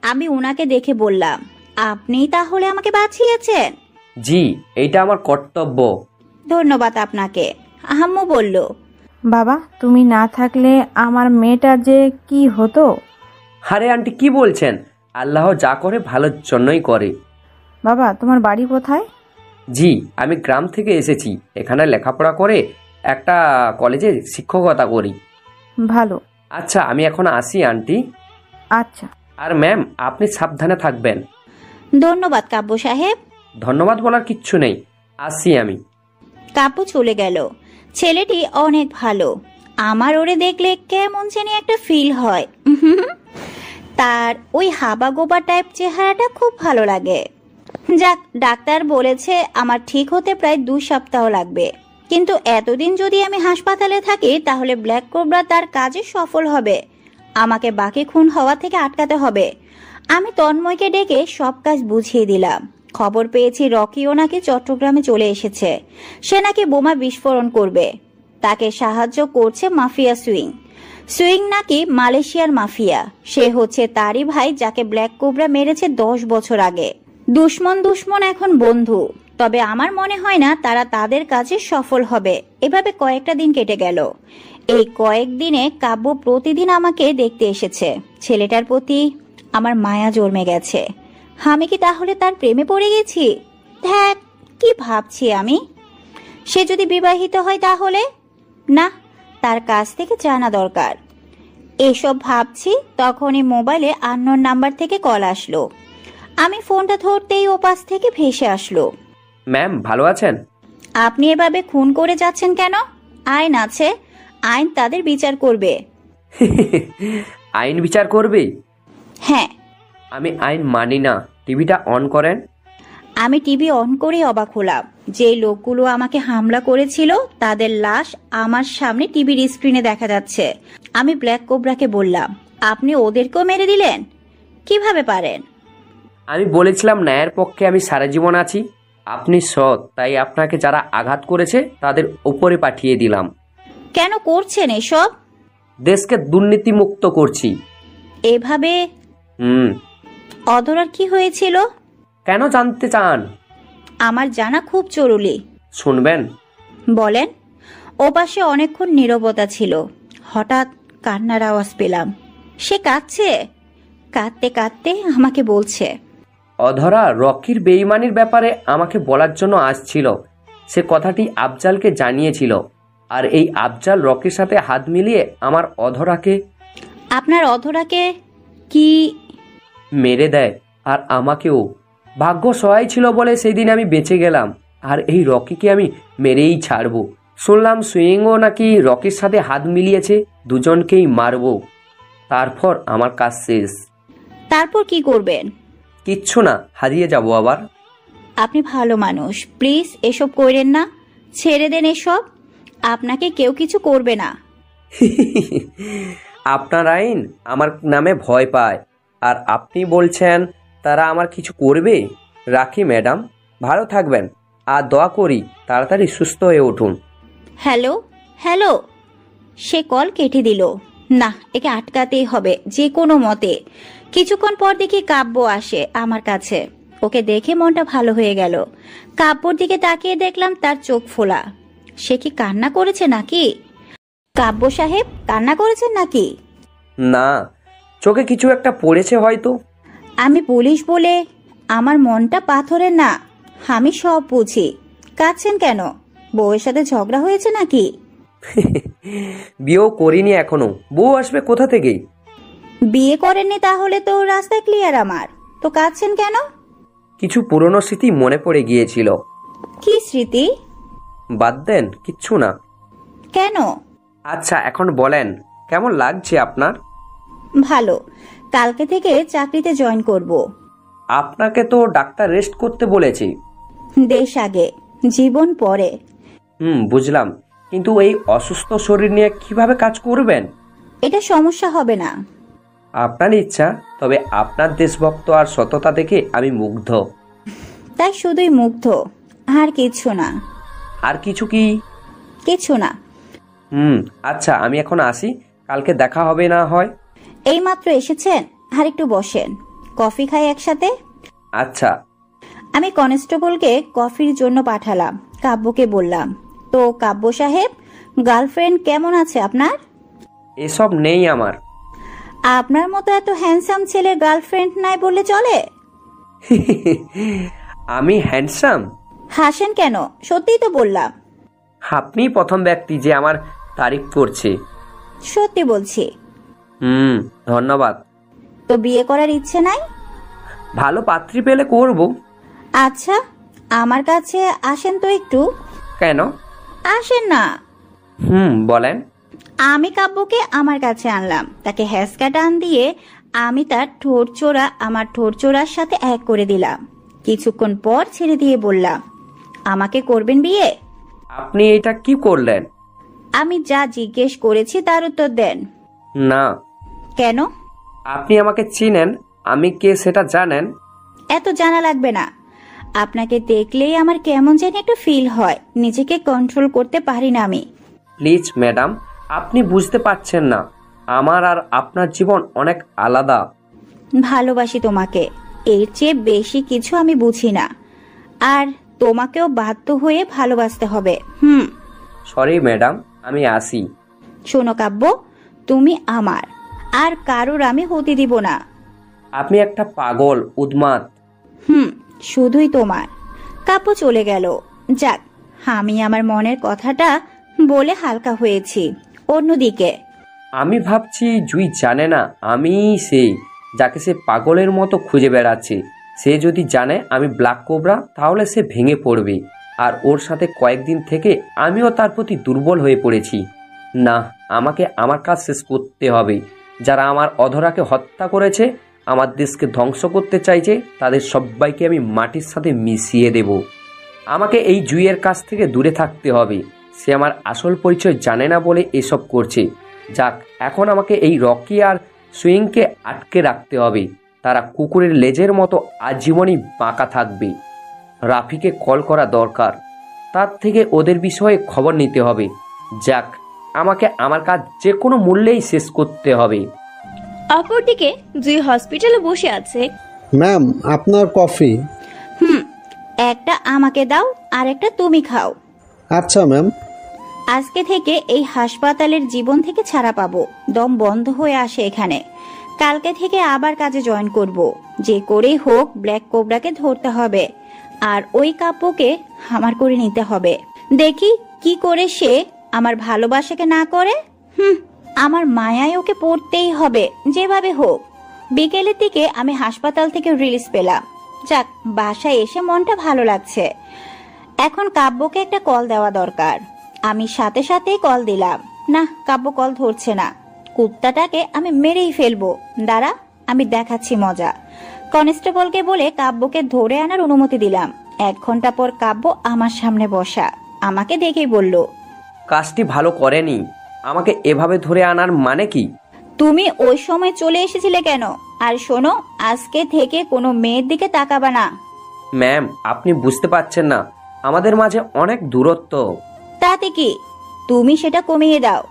আমি ওনাকে দেখে বললাম, আপনি তাহলে আমাকে বাঁচিয়েছেন? জি, এটা আমার কর্তব্য। ধন্যবাদ আপনাকে। আম্মু বলল, বাবা, তুমি না থাকলে আমার মেয়েটার যে কি হতো। আরে আন্টি, কি বলছেন? আল্লাহ যা করে ভালোর জন্যই করে। বাবা, তোমার বাড়ি কোথায়? জি, আমি গ্রাম থেকে এসেছি, এখানে লেখাপড়া করে একটা কলেজে শিক্ষকতা করি। ভালো। আচ্ছা, আমি এখন আসি আন্টি। আচ্ছা। আর ম্যাম, আপনি সাবধানে থাকবেন। ধন্যবাদ কাব্য সাহেব। ধন্যবাদ বলার কিচ্ছু নেই, আসি আমি। কাব্য চলে গেল। ছেলেটি অনেক ভালো, আমার ওরে দেখলে কেমন জানি একটা ফিল হয়। তার ওই হাবা গোবা টাইপ চেহারাটা খুব ভালো লাগে। যাক, ডাক্তার বলেছে আমার ঠিক হতে প্রায় 2 সপ্তাহ লাগবে। কিন্তু এতদিন যদি আমি হাসপাতালে থাকি তাহলে ব্ল্যাক কোবরা তার কাজে সফল হবে। আমাকে বাকি খুন হওয়া থেকে আটকাতে হবে। আমি তন্ময়কে ডেকে সব কাজ বুঝিয়ে দিলাম। খবর পেয়েছি রকিও নাকি চট্টগ্রামে চলে এসেছে। সে নাকি বোমা বিস্ফোরণ করবে। তাকে সাহায্য করছে মাফিয়া সুইং। সুইং নাকি মালয়েশিয়ার মাফিয়া। সে হচ্ছে তারই ভাই, যাকে ব্ল্যাক কোবরা মেরেছে 10 বছর আগে। দুশ্মন এখন বন্ধু। তবে আমার মনে হয় না তারা তাদের কাজে সফল হবে। এভাবে কয়েকটা দিন কেটে গেল। এই কয়েকদিনে কাব্য প্রতিদিন আমাকে দেখতে এসেছে। ছেলেটার প্রতি আমার মায়া জন্মে গেছে। আমি কি তাহলে তার প্রেমে পড়ে গেছি? ধ্যাৎ, কি ভাবছি আমি? সে যদি বিবাহিত হয় তাহলে? না, তার কাছ থেকে জানা দরকার। এসব ভাবছি তখনই মোবাইলে আননোন নাম্বার থেকে কল আসলো। আমি ফোনটা ধরতেই ওপাশ থেকে ভেসে আসলো, ম্যাম ভালো আছেন? আপনি এভাবে খুন করে যাচ্ছেন কেন? আইন আছে, আইন তাদের বিচার করবে। আইন বিচার করবে? হ্যাঁ। আমি আইন মানি না। টিভিটা অন করেন। আমি টিভি অন করে অবাক হলাম। যে লোকগুলো আমাকে হামলা করেছিল তাদের লাশ আমার সামনে টিভির স্ক্রিনে দেখা যাচ্ছে। আমি ব্ল্যাক কোবরাকে বললাম, আপনি ওদেরকেও মেরে দিলেন? কিভাবে পারেন? আমি বলেছিলাম ন্যায়ের পক্ষে আমি সারা জীবন আছি। আপনি সৎ, তাই আপনাকে যারা আঘাত করেছে তাদের উপরে পাঠিয়ে দিলাম। কেন করছেন এসব? দেশকে দুর্নীতি মুক্ত করছি। এভাবে? অধরার কি হয়েছিল? কেন জানতে চান? আমার জানা খুব জরুরি। শুনবেন? বলেন। ওপাশে অনেকক্ষণ নীরবতা ছিল। হঠাৎ কান্নার আওয়াজ পেলাম। সে কাঁদছে। কাঁদতে কাঁদতে আমাকে বলছে, অধরা রকির বেঈমানির ব্যাপারে আমাকে বলার জন্য আসছিল। সে কথাটি আফজালকে জানিয়েছিল। আর এই আফজাল রকির সাথে হাত মিলিয়ে আমার অধরাকে আপনার অধরাকে কি মেরে দেয়, আর আমাকেও। ভাগ্য সহায় ছিল বলে সেই দিন আমি বেঁচে গেলাম, আর এই রকিকে আমি মেরেই ছাড়বো। শুনলাম সুইংও নাকি রকির সাথে হাত মিলিয়েছে, দুজনকেই মারবো, তারপর আমার কাজ শেষ। তারপর কি করবেন? কিচ্ছু না, হারিয়ে যাব আবার। আপনি ভালো মানুষ, প্লিজ এসব করেন না, ছেড়ে দেন এসব, আপনাকে কেউ কিছু করবে না। আপনার আইন আমার নামে ভয় পায়, আর আপনি বলছেন তারা আমার কিছু করবে? রাখি ম্যাডাম, ভালো থাকবেন, আর দোয়া করি তাড়াতাড়ি সুস্থ হয়ে উঠুন। হ্যালো হ্যালো, সে কল কেটে দিল। না, একে আটকাতেই হবে যে কোনো মতে। কিছুক্ষণ পর দেখি কাব্য আসে আমার কাছে। ওকে দেখে মনটা ভালো হয়ে গেল। কাব্যর দিকে তাকিয়ে দেখলাম তার চোখ ফোলা। সে কি কান্না করেছে নাকি? কাব্য সাহেব, কান্না করেছেন নাকি? না, চোখে কিছু একটা পড়েছে হয়তো। আমি পুলিশ বলে আমার মনটা পাথরের না, আমি সব বুঝি। কাঁদছেন কেন? বউয়ের সাথে ঝগড়া হয়েছে নাকি? বিয়েও করিনি এখনো, বউ আসবে কোথা থেকে? বিয়ে করেননি তাহলে তো রাস্তা ক্লিয়ার আমার, তো কাঁদছেন কেন? কিছু পুরনো স্মৃতি মনে পড়ে গিয়েছিল। কি স্মৃতি? বাদ দেন, কিচ্ছু না। কেন? আচ্ছা এখন বলেন, কেমন লাগছে আপনার? ভালো, কালকে থেকে চাকরিতে জয়েন করব। আপনাকে তো ডাক্তার রেস্ট করতে বলেছি। দেশ আগে, জীবন পরে। বুঝলাম, কিন্তু এই অসুস্থ শরীর নিয়ে কিভাবে কাজ করবেন? এটা সমস্যা হবে না। আপনার ইচ্ছা, তবে আপনার দেশভক্ত আর সততা দেখে আমি মুগ্ধ। তাই শুধুই মুগ্ধ, আর কিছু না। আর কিছু কি? কিছু না। আচ্ছা আমি এখন আসি, কালকে দেখা হবে না হয়। এইমাত্র এসেছেন, আর একটু বসেন, কফি খাই একসাথে। আচ্ছা। আমি কনস্টেবলকে কফির জন্য পাঠালাম। কাব্যকে বললাম, তো কাব্য সাহেব, গার্লফ্রেন্ড কেমন আছে আপনার? এসব নেই আমার। আপনার মতো এত হ্যান্ডসাম ছেলের গার্লফ্রেন্ড নাই বললে চলে? আমি হ্যান্ডসাম? হাসেন কেন? সত্যিই তো বললাম। আপনি প্রথম ব্যক্তি যে আমার তারিফ করছে। সত্যি বলছি। ধন্যবাদ। তো বিয়ে করার ইচ্ছে নাই? ভালো পাত্রী পেলে করব। আচ্ছা, আমার কাছে আসেন তো একটু। কেন? আসেন না। বলেন। আমি কাব্যকে আমার কাছে আনলাম, তাকে হেয়ার টান দিয়ে আমি তার ঠোঁট চোরা আমার ঠোঁট চোরার সাথে এক করে দিলাম। কিছুক্ষণ পর ছেড়ে দিয়ে বললাম, আমাকে করবেন বিয়ে? আপনি এটা কি করলেন? আমি যা জিজ্ঞেস করেছি তার উত্তর দেন। না। কেন? আপনি আমাকে চিনেন, আমি কে সেটা জানেন? এত জানা লাগবে না। আপনাকে দেখলেই আমার কেমন যেন একটা ফিল হয়, নিজেকে কন্ট্রোল করতে পারি না আমি। প্লিজ ম্যাডাম, আপনি বুঝতে পারছেন না, আমার আর আপনার জীবন অনেক আলাদা। ভালোবাসি তোমাকে, এর চেয়ে বেশি কিছু আমি বুঝি না। আর তোমাকেও বাধ্য হয়ে ভালোবাসতে হবে। সরি ম্যাডাম, আমি আসি। শোনো কাব্য, তুমি আমার, আর কারোর আমি হতে দিব না। আপনি একটা পাগল, উন্মাদ। শুধুই তোমার। কাব্য চলে গেল। যাক, আমি আমার মনের কথাটা বলে হালকা হয়েছি। অন্যদিকে আমি ভাবছি জুই জানে না আমি সেই যাকে সে পাগলের মতো খুঁজে বেড়াচ্ছে। সে যদি জানে আমি ব্ল্যাক কোবরা, তাহলে সে ভেঙে পড়বে। আর ওর সাথে কয়েকদিন থেকে আমিও তার প্রতি দুর্বল হয়ে পড়েছি। না, আমাকে আমার কাজ শেষ করতে হবে। যারা আমার অধরাকে হত্যা করেছে, আমার দেশকে ধ্বংস করতে চাইছে, তাদের সবাইকে আমি মাটির সাথে মিশিয়ে দেব। আমাকে এই জুইয়ের কাছ থেকে দূরে থাকতে হবে। সে আমার আসল পরিচয় জানে না বলে এসব করছে। যাক, এখন আমাকে এই রকি আর সুইংকে আটকে রাখতে হবে। তারা কুকুরের লেজের মতো আজীবনই বাঁকা থাকবে। রাফিকে কল করা দরকার, তার থেকে ওদের বিষয়ে খবর নিতে হবে। যাক, আমাকে আমার কাজ যে কোনো মূল্যেই শেষ করতে হবে। অপরদিকে জুই হসপিটালে বসে আছে। ম্যাম, আপনার কফি। একটা আমাকে দাও, আর একটা তুমি খাও। আচ্ছা ম্যাম। আজকে থেকে এই হাসপাতালের জীবন থেকে ছাড়া পাবো, দম বন্ধ হয়ে আসে এখানে। কালকে থেকে আবার কাজে জয়েন করব। যে করেই হোক ব্ল্যাক কোবরাকে ধরতে হবে, আর ওই কাব্যকে আমার করে নিতে হবে। দেখি কি করে সে আমার ভালোবাসাকে না করে? আমার মায়ায় ওকে পড়তেই হবে যেভাবে হোক। বিকেলের দিকে আমি হাসপাতাল থেকে রিলিজ পেলাম। যাক, বাসায় এসে মনটা ভালো লাগছে। এখন কাব্যকে একটা কল দেওয়া দরকার। আমি সাথে সাথেই কল দিলাম। না, কাব্য কল ধরছে না। কুত্তাটাকে আমি মেরেই ফেলবো। দাঁড়া, আমি দেখাচ্ছি মজা। কনস্টেবলকে বলে কাব্যকে ধরে আনার অনুমতি দিলাম। 1 ঘন্টা পর কাব্য আমার সামনে বসা। আমাকে দেখেই বলল, কাজটি ভালো করেনি। আমাকে এভাবে ধরে আনার মানে কি? তুমি ওই সময় চলে এসেছিলে কেন? আর শোনো, আজকে থেকে কোনো মেয়ের দিকে তাকাবা না। ম্যাম, আপনি বুঝতে পারছেন না, আমাদের মাঝে অনেক দূরত্ব। তাতে কি, তুমি সেটা কমিয়ে দাও।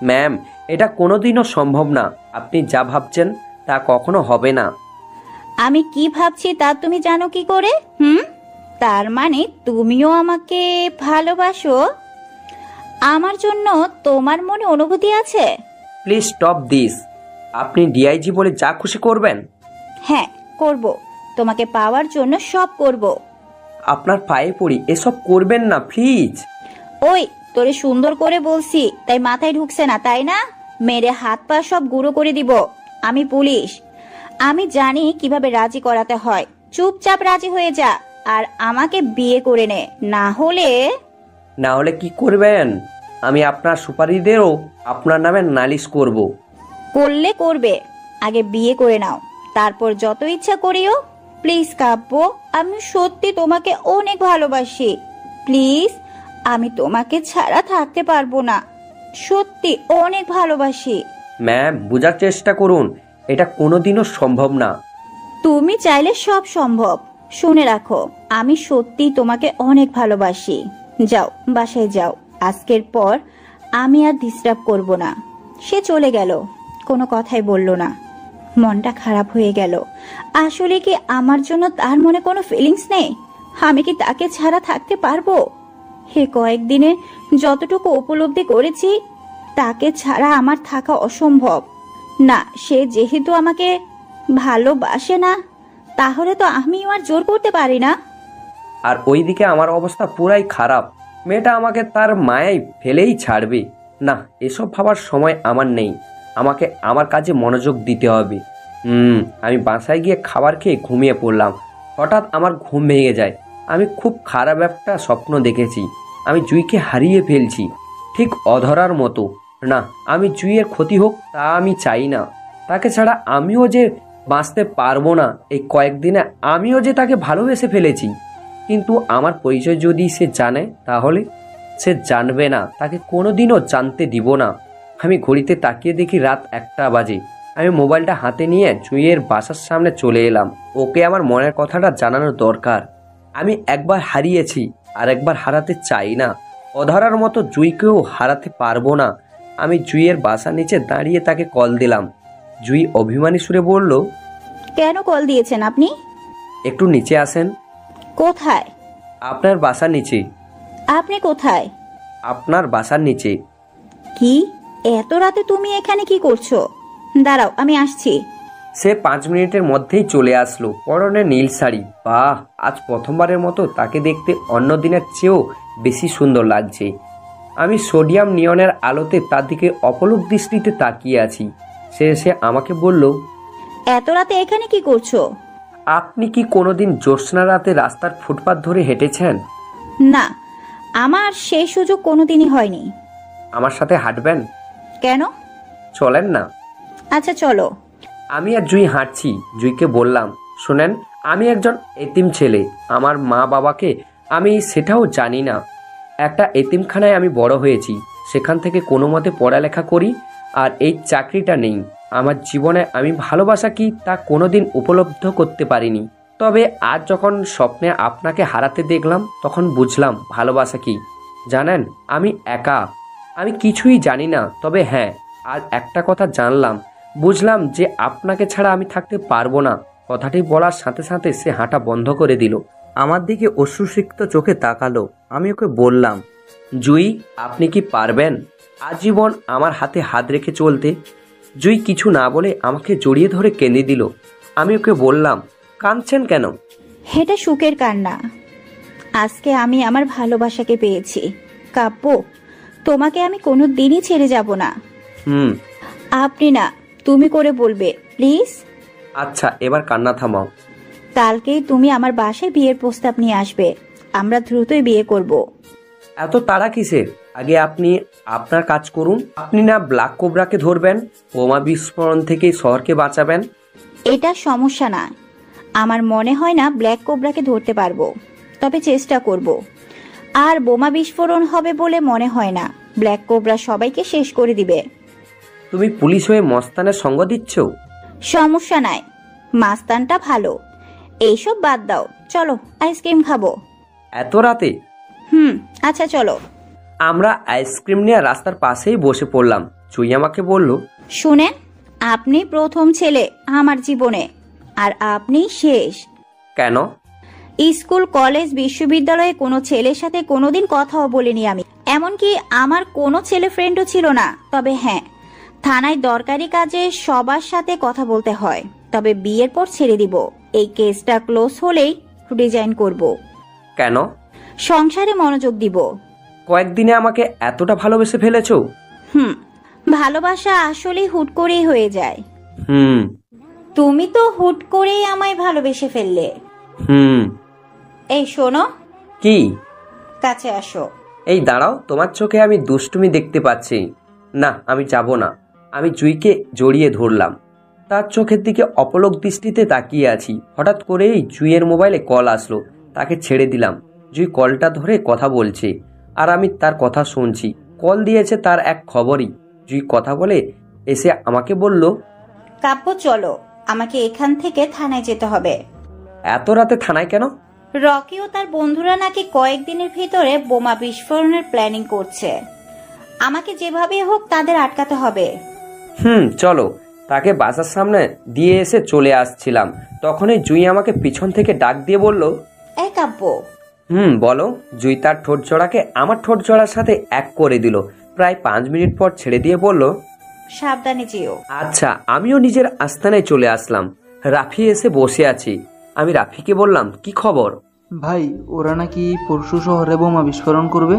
ম্যাম, এটা কোনোদিনও সম্ভব না। আপনি যা ভাবছেন তা কখনো হবে না। আমি কি ভাবছি তা তুমি জানো কি করে? তার মানে তুমিও আমাকে ভালোবাসো? আমার জন্য তোমার মনে অনুভূতি আছে? Please stop this. আপনি ডিআইজি বলে যা খুশি করবেন। হ্যাঁ, করব। তোমাকে পাওয়ার জন্য সব করব। আপনার পায়ে পড়ি, এসব করবেন না প্লিজ। ওই, তোরে সুন্দর করে বলছি, তাই মাথায় ঢুকছে না তাই না? মেরে হাত পা সব গুঁড়ো করে দিব। আমি পুলিশ, আমি জানি কিভাবে রাজি করাতে হয়। চুপচাপ রাজি হয়ে যা আর আমাকে বিয়ে করে নে। না হলে কি করবেন? আমি আপনার সুপারিদেরও আপনার নামে নালিশ করব। করবে, আগে বিয়ে করে নাও, তারপর যত ইচ্ছা করিও। প্লিজ কাব্য, আমি সত্যি তোমাকে অনেক ভালোবাসি। প্লিজ, আমি তোমাকে ছাড়া থাকতে পারবো না। সত্যি অনেক ভালোবাসি। ম্যাম, বোঝার চেষ্টা করুন, এটা কোনোদিনও সম্ভব না। তুমি চাইলে সব সম্ভব। শুনে রাখো, আমি সত্যি তোমাকে অনেক ভালোবাসি। যাও, বাসায় যাও। আজকের পর আমি আর ডিস্টার্ব করব না। সে চলে গেল, কোনো কথাই বলল না। মনটা খারাপ হয়ে গেল। আসলে কি আমার জন্য তার মনে কোনো ফিলিংস নেই? আমি কি তাকে ছাড়া থাকতে পারবো? হে কয়েকদিনে যতটুকু উপলব্ধি করেছি, তাকে ছাড়া আমার থাকা অসম্ভব। না, সে যেহেতু আমাকে ভালোবাসে না, তাহলে তো আমিও আর জোর করতে পারি না। আর ওইদিকে আমার অবস্থা পুরাই খারাপ। মেয়েটা আমাকে তার মায়ায় ফেলেই ছাড়বে। না, এসব ভাবার সময় আমার নেই। আমাকে আমার কাজে মনোযোগ দিতে হবে। আমি বাসায় গিয়ে খাবার খেয়ে ঘুমিয়ে পড়লাম। হঠাৎ আমার ঘুম ভেঙে যায়। আমি খুব খারাপ একটা স্বপ্ন দেখেছি। আমি জুইকে হারিয়ে ফেলছি, ঠিক অধরার মতো। না, আমি জুইয়ের ক্ষতি হোক তা আমি চাই না। তাকে ছাড়া আমিও যে বাঁচতে পারবো না। এই কয়েকদিনে আমিও যে তাকে ভালোবেসে ফেলেছি। কিন্তু আমার পরিচয় যদি সে জানে, তাহলে? সে জানবে না, তাকে কোনোদিনও জানতে দিব না। আমি ঘড়িতে তাকিয়ে দেখি রাত 1টা বাজে। আমি মোবাইলটা হাতে নিয়ে জুইয়ের বাসার সামনে চলে এলাম। ওকে আমার মনের কথাটা জানানোর দরকার। আমি একবার হারিয়েছি, আর একবার হারাতে চাই না। অধরার মতো জুইকেও হারাতে পারবো না। আমি জুইয়ের বাসার নিচে দাঁড়িয়ে তাকে কল দিলাম। জুই অভিমানী সুরে বলল, কেন কল দিয়েছেন আপনি? একটু নিচে আসেন। কোথায়? আপনার বাসার নিচে। আপনি কোথায়? আপনার বাসার নিচে। কি, এত রাতে তুমি এখানে কি করছো? দাঁড়াও, আমি আসছি। সে 5 মিনিটের মধ্যেই চলে আসলো। পরনে নীল শাড়ি। বাহ, আজ প্রথমবারের মতো তাকে দেখতে অন্য দিনের চেয়েও বেশি সুন্দর লাগছে। আমি সোডিয়াম নিয়নের আলোতে তার দিকে অপলক দৃষ্টিতে তাকিয়ে আছি। সে এসে আমাকে বলল, এত রাতে এখানে কি করছো? আপনি কি কোনোদিন জ্যোৎস্না রাতে রাস্তার ফুটপাত ধরে হেঁটেছেন? না, আমার সেই সুযোগ কোনোদিনই হয়নি। আমার সাথে হাঁটবেন? কেন? চলেন না। আচ্ছা, চলো। আমি আর জুই হাঁটছি। জুইকে বললাম, শুনেন, আমি একজন এতিম ছেলে। আমার মা বাবাকে আমি সেটাও জানি না। একটা এতিমখানায় আমি বড় হয়েছি। সেখান থেকে কোনো মতে পড়ালেখা করি, আর এই চাকরিটা নেই। আমার জীবনে আমি ভালোবাসা কি তা কোনোদিন উপলব্ধ করতে পারিনি। তবে আজ যখন স্বপ্নে আপনাকে হারাতে দেখলাম, তখন বুঝলাম ভালোবাসা কি। জানেন, আমি একা, আমি কিছুই জানি না। তবে হ্যাঁ, আর একটা কথা জানলাম, বুঝলাম যে আপনাকে ছাড়া আমি থাকতে পারবো না। কথাটি বলার সাথে সাথে সে হাঁটা বন্ধ করে দিল। আমার দিকে অশ্রুসিক্ত চোখে তাকালো। আমি ওকে বললাম, জুই, আপনি কি পারবেন আজীবন আমার হাতে হাত রেখে চলতে? জুই কিছু না বলে আমাকে জড়িয়ে ধরে কেঁদে দিল। আমি ওকে বললাম, কাঁদছেন কেন? এটা সুখের কান্না। আজকে আমি আমার ভালোবাসাকে পেয়েছি। কাব্য, তোমাকে আমি কোনো দিনই ছেড়ে যাব না। হুম। আপনি না, তুমি করে বলবে প্লিজ। আচ্ছা, এবার কান্না থামাও। কালকেই তুমি আমার বাসায় বিয়ের প্রস্তাব নিয়ে আসবে, আমরা দ্রুতই বিয়ে করব। এত তাড়া কিসের? আগে আপনি আপনার কাজ করুন। আপনি না ব্ল্যাক কোবরাকে ধরবেন, বোমা বিস্ফোরণ থেকে শহরকে বাঁচাবেন। এটা সমস্যা না, আমার মনে হয় না ব্ল্যাক কোবরাকে ধরতে পারবো, তবে চেষ্টা করব। আর বোমা বিস্ফোরণ হবে বলে মনে হয় না, ব্ল্যাক কোবরা সবাইকে শেষ করে দিবে। তুমি পুলিশ হয়ে মস্তানের সঙ্গ দিচ্ছ? সমস্যা নাই, মাস্তানটা ভালো। এইসব বাদ দাও, চলো আইসক্রিম খাবো। এত রাতে? আচ্ছা চলো। আমরা আইসক্রিম নিয়ে রাস্তার পাশেই বসে পড়লাম। চুই আমাকে বলল, শুনেন, আপনি প্রথম ছেলে আমার জীবনে, আর আপনি শেষ। কেন? স্কুল, কলেজ, বিশ্ববিদ্যালয়ে কোনো ছেলের সাথে কোনোদিন কথাও বলিনি আমি, এমনকি আমার কোনো ছেলে ফ্রেন্ডও ছিল না। তবে হ্যাঁ, থানায় দরকারি কাজে সবার সাথে কথা বলতে হয়, তবে বিয়ের পর ছেড়ে দিব। এই কেসটা ক্লোজ হলেই রিজাইন করব। কেন? সংসারে মনোযোগ দিব। কয়েকদিনে আমাকে এতটা ভালোবেসে ফেলেছো? ভালোবাসা আসলেই হুট করেই হয়ে যায়। হুম। তুমি তো হুট করেই আমায় ভালোবেসে ফেললে। এই শোনো। কি? কাছে আসো। এই দাঁড়াও, তোমার চোখে আমি দুষ্টুমি দেখতে পাচ্ছি। না, আমি যাব না। আমি জুইকে জড়িয়ে ধরলাম, তার চোখের দিকে অপলক দৃষ্টিতে তাকিয়ে আছি। হঠাৎ করেই জুইয়ের মোবাইলে কল আসলো, তাকে ছেড়ে দিলাম। জুই কলটা ধরে কথা বলছে, আর আমি তার কথা শুনছি। কল দিয়েছে তার এক খবরই। জুই কথা বলে এসে আমাকে বলল, কাব্য চলো, আমাকে এখান থেকে থানায় যেতে হবে। এত রাতে থানায় কেন? রকি ও তার বন্ধুরা নাকি কয়েকদিনের ভিতরে বোমা বিস্ফোরণের প্ল্যানিং করছে। আমাকে যেভাবে হোক তাদের আটকাতে হবে। চলো। তাকে বাসার সামনে দিয়ে এসে চলে আসছিলাম, তখনই জুই আমাকে পিছন থেকে ডাক দিয়ে বলল, এই কাব্য। বলো। জুই তার ঠোঁট জোড়াকে আমার ঠোঁট জোড়ার সাথে এক করে দিল। প্রায় 5 মিনিট পর ছেড়ে দিয়ে বলল, সাবধানে যেও। আচ্ছা। আমিও নিজের আস্তানায় চলে আসলাম। রাফি এসে বসে আছি। আমি রাফিকে বললাম, কি খবর? ভাই, ওরা নাকি পরশু শহরে বোমা বিস্ফোরণ করবে।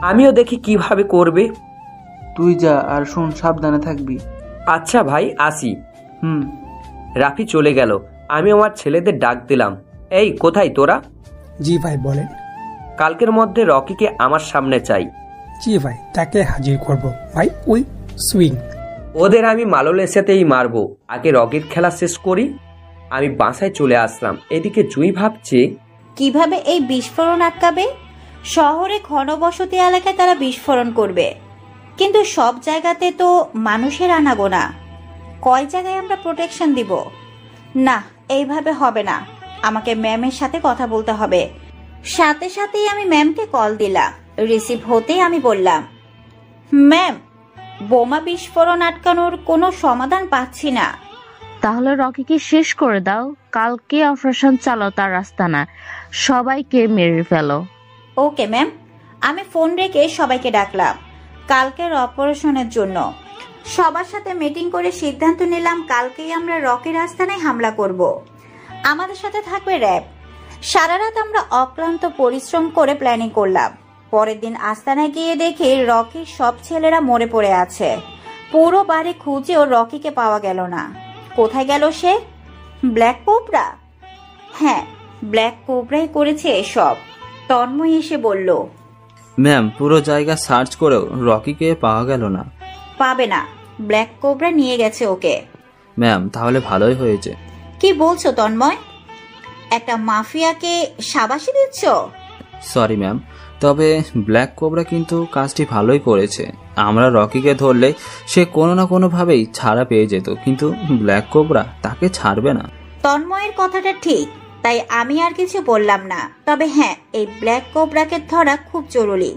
আমিও দেখি কিভাবে করবে। তুই যা, আর শোন, সাবধানে থাকবি। আচ্ছা ভাই, আসি। রাফি চলে গেল। আমি আমার ছেলেদের ডাক দিলাম, এই কোথায় তোরা? জি ভাই বলেন। কালকের মধ্যে রকিকে আমার সামনে চাই। জি ভাই, তাকে হাজির করব ভাই। ওই সুইং ওদের আমি মাললের সাথেই মারবো। আগে রকির খেলা শেষ করি। আমি বাসায় চলে আসলাম। এদিকে জুই ভাবছে কিভাবে এই বিস্ফোরণ আটকাবে। শহরে ঘনবসতি এলাকায় তারা বিস্ফোরণ করবে, কিন্তু সব জায়গাতে তো মানুষের আনাগোনা। কয় জায়গায় আমরা প্রোটেকশন দিব? না, এইভাবে হবে না। আমাকে ম্যামের সাথে কথা বলতে হবে। সাথে সাথেই আমি ম্যামকে কল দিলাম। রিসিভ হতেই আমি বললাম, ম্যাম, বোমা বিস্ফোরণ আটকানোর কোনো সমাধান পাচ্ছি না। তাহলে রকিকে শেষ করে দাও। কালকে অপারেশন চালাও তার আস্তানা, সবাইকে মেরে ফেলো। Okay ma'am. আমি ফোন রেখে সবাইকে ডাকলাম কালকের অপারেশনের জন্য। সবার সাথে মিটিং করে সিদ্ধান্ত নিলাম কালকেই আমরা রকির আস্তানায় হামলা করব। আমাদের সাথে থাকবে র্যাব। সারা রাত আমরা অক্লান্ত পরিশ্রম করে প্ল্যানিং করলাম। পরের দিন আস্তানায় গিয়ে দেখি রকির সব ছেলেরা মরে পড়ে আছে। পুরো বাড়ি খুঁজেও রকিকে পাওয়া গেল না। কোথায় গেল সে? Black cobra? হ্যাঁ, ব্ল্যাক কোবরাই করেছে এসব। তন্ময় এসে বলল, ম্যাম, পুরো জায়গা সার্চ করেও রকিকে পাওয়া গেল না। পাবে না, ব্ল্যাক কোবরা নিয়ে গেছে ওকে। ম্যাম, তাহলে ভালোই হয়েছে। কি বলছো তন্ময়? একটা মাফিয়াকে শাবাশি দিচ্ছ? সরি ম্যাম, তবে ব্ল্যাক কোবরা কিন্তু কাজটি ভালোই করেছে। আমরা রকিকে ধরলে সে কোনো না কোনোভাবেই ছাড়া পেয়ে যেত, কিন্তু ব্ল্যাক কোবরা তাকে ছাড়বে না। তন্ময়ের কথাটা ঠিক, তাই আমি আর কিছু বললাম না। তবে হ্যাঁ, এই ব্ল্যাক কোবরাকে ধরা খুব জরুরি।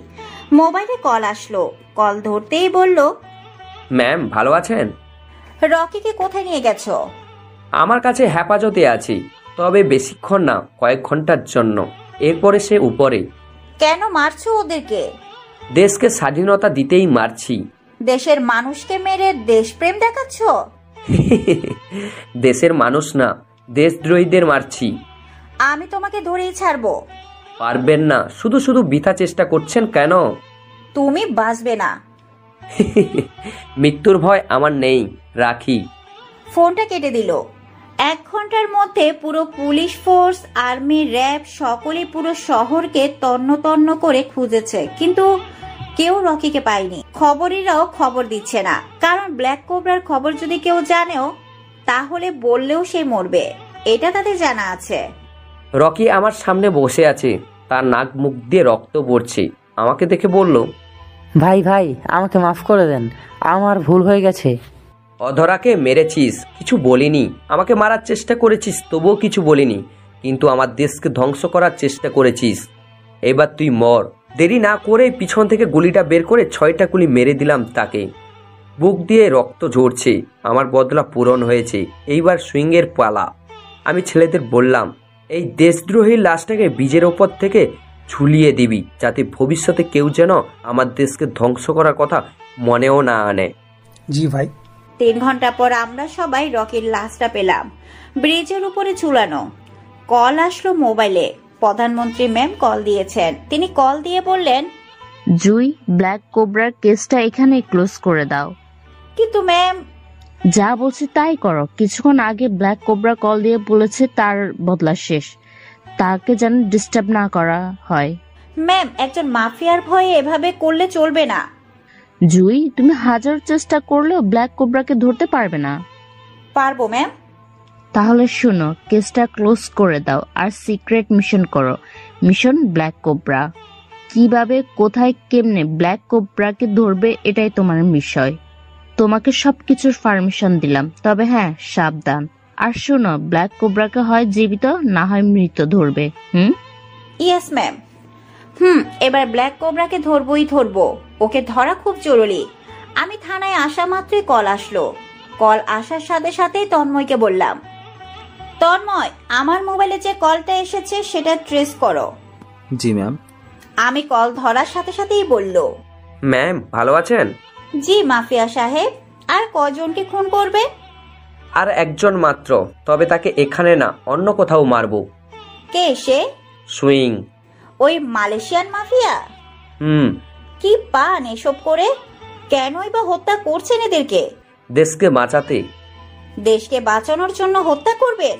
মোবাইলে কল আসলো। কল ধরতেই বলল, ম্যাম ভালো আছেন? রকিকে কোথায় নিয়ে গেছো? আমার কাছে হেফাজতে আছি, তবে বেশিক্ষণ না, কয়েক ঘন্টার জন্য। এরপরে সে উপরে। কেন মারছো ওদেরকে? দেশকে স্বাধীনতা দিতেই মারছি। দেশের মানুষকে মেরে দেশপ্রেম দেখাচ্ছ? দেশের মানুষ না, দেশদ্রোহীদের মারছি। আমি তোমাকে ধরেই ছাড়বো। পারবেন না। শুধু শুধু বৃথা চেষ্টা করছেন কেন? তুমি বাঁচবে না। মৃত্যুর ভয় আমার নেই, রাখি। ফোনটা কেটে দিল। 1 ঘন্টার মধ্যে পুরো পুলিশ ফোর্স, আর্মি, র্যাব সকলেই পুরো শহরকে তন্ন তন্ন করে খুঁজেছে, কিন্তু কেউ রকিকে পায়নি। খবরেরাও খবর দিচ্ছে না, কারণ ব্ল্যাক কোবরার খবর যদি কেউ জানেও তাহলে বললেও সে মরবে, এটা তাদের জানা আছে। রকি আমার সামনে বসে আছে, তার নাক মুখ দিয়ে রক্ত পড়ছে। আমাকে দেখে বলল, ভাই ভাই আমাকে মাফ করে দেন, আমার ভুল হয়ে গেছে। অধরাকে মেরেছিস, কিছু বলিনি। আমাকে মারার চেষ্টা করেছিস, তবুও কিছু বলিনি। কিন্তু আমার দেশকে ধ্বংস করার চেষ্টা করেছিস, এবার তুই মর। দেরি না করে পিছন থেকে গুলিটা বের করে 6টা গুলি মেরে দিলাম তাকে। বুক দিয়ে রক্ত ঝরছে, আমার বদলা পূরণ হয়েছে, এইবার সুইংয়ের পালা। আমি ছেলেদের বললাম, এই দেশদ্রোহীর লাশটাকে বীজের ওপর থেকে ঝুলিয়ে দিবি, যাতে ভবিষ্যতে কেউ যেন আমার দেশকে ধ্বংস করার কথা মনেও না আনে। জি ভাই। 3 ঘন্টা পর আমরা সবাই রকির লাশটা পেলাম, ব্রিজের উপরে ঝুলানো। কল আসলো মোবাইলে, প্রধানমন্ত্রী ম্যাম কল দিয়েছেন। তিনি কল দিয়ে বললেন, জুই, ব্ল্যাক কোবরার কেসটা এখানে ক্লোজ করে দাও। কিন্তু ম্যাম, যা বলছি তাই করো। কিছুক্ষণ আগে ব্ল্যাক কোবরা কল দিয়ে বলেছে তার বদলা শেষ, তাকে যেন ডিস্টার্ব না করা হয়। ম্যাম, একজন মাফিয়ার ভয়ে এভাবে করলে চলবে না। জুই, তুমি হাজার চেষ্টা করলেও ব্ল্যাক কোবরাকে ধরতে পারবে না। পারবো ম্যাম। তাহলে শুনো, কেসটা ক্লোজ করে দাও আর সিক্রেট মিশন করো। Mission black cobra. কিভাবে, কোথায়, কেমনে ব্ল্যাক কোবরাকে ধরবে এটাই তোমার বিষয়। তোমাকে সবকিছুর পারমিশন দিলাম, তবে হ্যাঁ সাবধান। আর শুনো, ব্ল্যাক কোবরাকে হয় জীবিত না হয় মৃত ধরবে। Yes ma'am. এবার ব্ল্যাক কোবরাকে ধরবো। ওকে ধরা খুব জরুরি। আমি থানায় আসা মাত্রই কল আসলো। কল আসার সাথে সাথেই তন্ময়কে বললাম, তন্ময়, আমার মোবাইলে যে কলটা এসেছে সেটা ট্রেস করো। জি ম্যাম। আমি কল ধরার সাথে সাথেই বলল, ম্যাম ভালো আছেন? জি মাফিয়া সাহেব। আর কজনকে খুন করবে? আর একজন মাত্র, তবে তাকে এখানে না অন্য কোথাও মারবো। কে সে? সুইং। ওই মালয়েশিয়ান মাফিয়া? কি পান এসব করে? কেনই বা হত্যা করছেন এদেরকে? দেশকে বাঁচাতে। দেশকে বাঁচানোর জন্য হত্যা করবেন?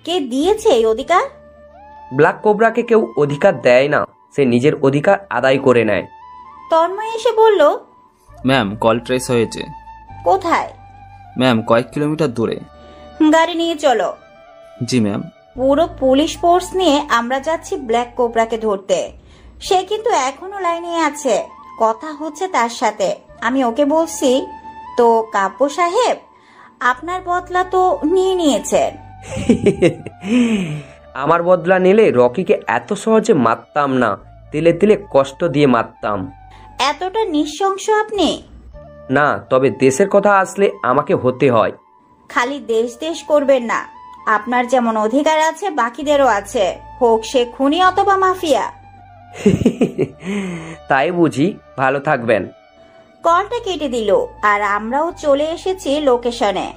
কে দিয়েছে এই অধিকার? ব্ল্যাক কোবরাকে কেউ অধিকার দেয় না, সে নিজের অধিকার আদায় করে নেয়। তন্ময় এসে বলল, ম্যাম কল ট্রেস হয়েছে। কোথায়? ম্যাম কয়েক কিলোমিটার দূরে। গাড়ি নিয়ে চলো। জি ম্যাম। পুরো পুলিশ ফোর্স নিয়ে আমরা যাচ্ছি ব্ল্যাক কোবরাকে ধরতে। সে কিন্তু এখনো লাইনে আছে, কথা হচ্ছে তার সাথে। আমি ওকে বলছি, তো কাব্য সাহেব, আপনার বদলা তো নিয়ে নিয়েছেন। আমার বদলা নিলে রকিকে এত সহজে মারতাম না, তিলে তিলে কষ্ট দিয়ে মারতাম। এতটা নিঃশংস আপনি? না, তবে দেশের কথা আসলে আমাকে হতে হয়। খালি দেশ দেশ করবেন না, আপনার যেমন অধিকার আছে বাকিদেরও আছে, হোক সে খুনি অথবা মাফিয়া। তাই বুঝি, ভালো থাকবেন। কলটা কেটে দিল আর আমরাও চলে এসেছি লোকেশনে,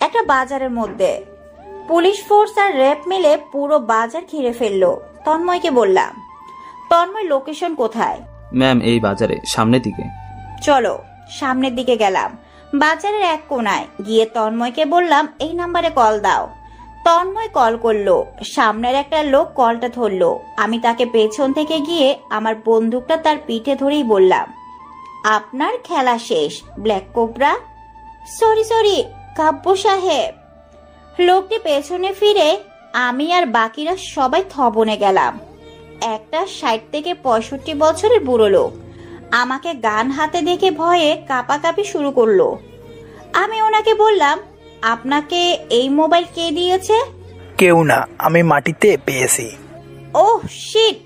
একটা বাজারের মধ্যে। পুলিশ ফোর্স আর র্যাব মিলে পুরো বাজার ঘিরে ফেললো। তন্ময়কে বললাম, তন্ময় লোকেশন কোথায়? ম্যাম এই বাজারে, সামনের দিকে। চলো। সামনের দিকে গেলাম। বাজারের এক কোনায় গিয়ে তন্ময়কে বললাম, এই নাম্বারে কল দাও। তন্ময় কল করলো। সামনের একটা লোক কলটা ধরলো। আমি তাকে পেছন থেকে গিয়ে আমার বন্দুকটা তার পিঠে ধরেই বললাম, আপনার খেলা শেষ ব্ল্যাক কোবরা। সরি কাব্য সাহেব। লোকটি পেছনে ফিরে আমি আর বাকিরা সবাই থবনে গেলাম। একটা 60 থেকে 65 বছরের বুড়ো লোক আমাকে গান হাতে দেখে ভয়ে কাঁপাকাঁপি শুরু করলো। আমি ওনাকে বললাম, আপনাকে এই মোবাইল কে দিয়েছে? কেউ না, আমি মাটিতে পেয়েছি। Oh shit!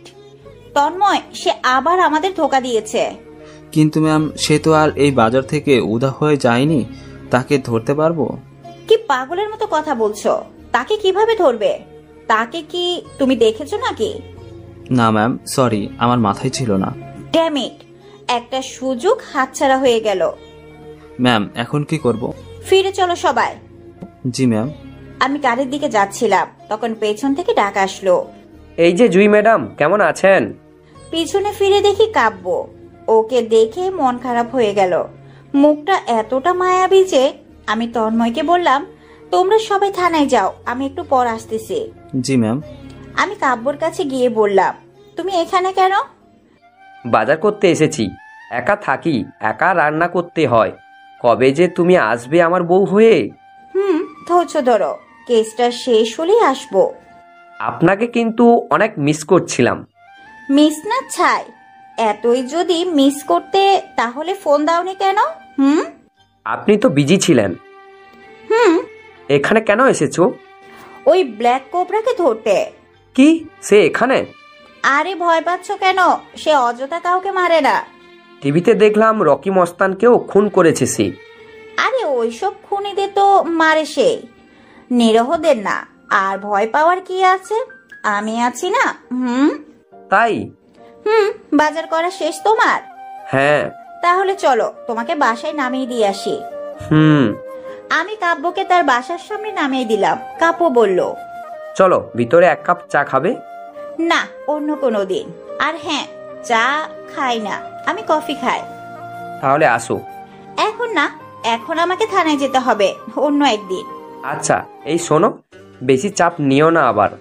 তন্ময়, সে আবার আমাদের ধোকা দিয়েছে। কিন্তু ম্যাম সে তো আর এই বাজার থেকে উদা হয়ে যায়নি, তাকে ধরতে পারবো? কি পাগলের মতো কথা বলছো? তাকে কিভাবে ধরবে? তাকে কি তুমি দেখেছো নাকি? না ম্যাম, সরি, আমার মাথায় ছিল না। ড্যাম ইট, একটা সুযোগ হাতছাড়া হয়ে গেল। ম্যাম এখন কি করব? ফিরে চলো সবাই। জি ম্যাম। আমি গাড়ির দিকে যাচ্ছিলাম, তখন পেছন থেকে ডাক আসলো, এই যে জুই ম্যাডাম, কেমন আছেন? পিছনে ফিরে দেখি কাব্য। ও ওকে দেখে মন খারাপ হয়ে গেল। মুখটা এতটা মায়াবী যে আমি তন্ময়কে বললাম, তোমরা সবাই থানায় যাও, আমি একটু পর আসতেছি। জি ম্যাম। আমি কাব্যর কাছে গিয়ে বললাম, তুমি এখানে কেন? বাজার করতে এসেছি। একা থাকি, একা রান্না করতে হয়। কবে যে তুমি আসবে আমার বউ হয়ে? ধৈর্য ধরো, কেসটা শেষ হলেই আসবো। আপনাকে কিন্তু অনেক মিস করছিলাম। মিস না ছাই, এতই যদি মিস করতে তাহলে ফোন দাওনি কেন? আপনি তো বিজি ছিলেন। এখানে কেন এসেছো? ওই ব্ল্যাক কোবরাকে ধরতে। কি সে এখানে? আরে ভয় পাচ্ছ কেন? সে অযথা কাউকে মারে না। টিভিতে দেখলাম রকি মস্তানকেও খুন করেছে সে। আরে ওইসব খুনিদের তো মারে সে, নিরহদের না। আর ভয় পাওয়ার কি আছে? আমি আছি না। তাই? বাজার করা শেষ তোমার? হ্যাঁ। তাহলে চলো, তোমাকে বাসায় নামিয়ে দিয়ে আসি। আমি কাব্যকে তার বাসার সামনে নামিয়ে দিলাম। কাব্য বলল, চলো ভিতরে এক কাপ চা খাবে? না, অন্য কোনো দিন। আর হ্যাঁ, চা খাই না, আমি কফি খাই। তাহলে আসো। এখন না, এখন আমাকে থানায় যেতে হবে, অন্য একদিন। আচ্ছা এই শোনো, বেশি চাপ নিও না আবার।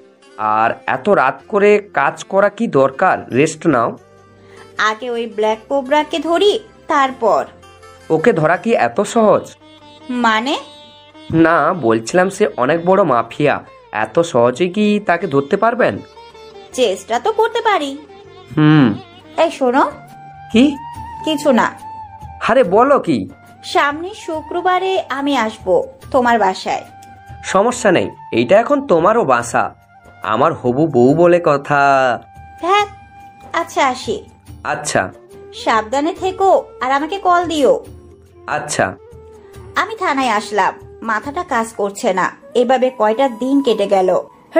আর এত রাত করে কাজ করা কি দরকার? রেস্ট নাও। আগে ওই ব্ল্যাক কোবরাকে ধরি, তারপর। ওকে ধরা কি এত সহজ? মানে? না, বলছিলাম সে অনেক বড় মাফিয়া। এত সহজে কি তাকে ধরতে পারবেন? চেষ্টা তো করতে পারি। এই শোনো। কি? কিছু না। আরে বলো কি? সামনের শুক্রবারে আমি আসবো তোমার বাসায়। সমস্যা নেই, এইটা এখন তোমারও বাসা। আমার হবু বউ বলে কথা। হ্যাঁ, আচ্ছা আসি। আচ্ছা। সাবধানে থেকো আর আমাকে কল দিও। আচ্ছা। আমি থানায় আসলাম, মাথাটা কাজ করছে না। এভাবে কয়টা দিন কেটে গেল।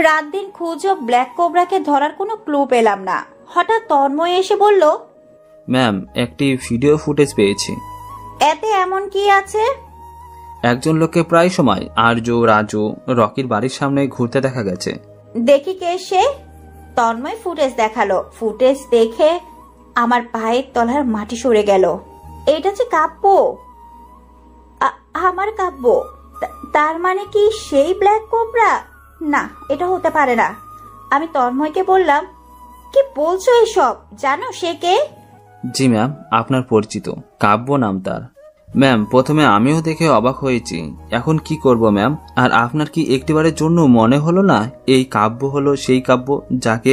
রাত দিন খুঁজো ব্ল্যাক কোবরাকে ধরার কোনো ক্লু পেলাম না। হঠাৎ তন্ময় এসে বলল, ম্যাম একটি ভিডিও ফুটেজ পেয়েছি। এতে এমন কি আছে? একজন লোককে প্রায় সময় আর্য রাজু রকির বাড়ির সামনে ঘুরতে দেখা গেছে। দেখি কে সে। তন্ময় ফুটেজ দেখালো। ফুটেজ দেখে আমার পায়ের তলার মাটি সরে গেল। এটা যে কাব্য, আমার কাব্য। তার মানে কি সেই ব্ল্যাক কোবরা? না, এটা হতে পারে না। আমি তন্ময়কে বললাম, কি বলছো এসব? জানো সে কে? জি ম্যাম, আপনার পরিচিত, কাব্য নাম তার। ম্যাম প্রথমে আমিও দেখে অবাক হয়েছি, এখন কি করব ম্যাম? আর আপনার কি একটিবারের জন্য মনে হলো না এই কাব্য হলো সেই কাব্য যাকে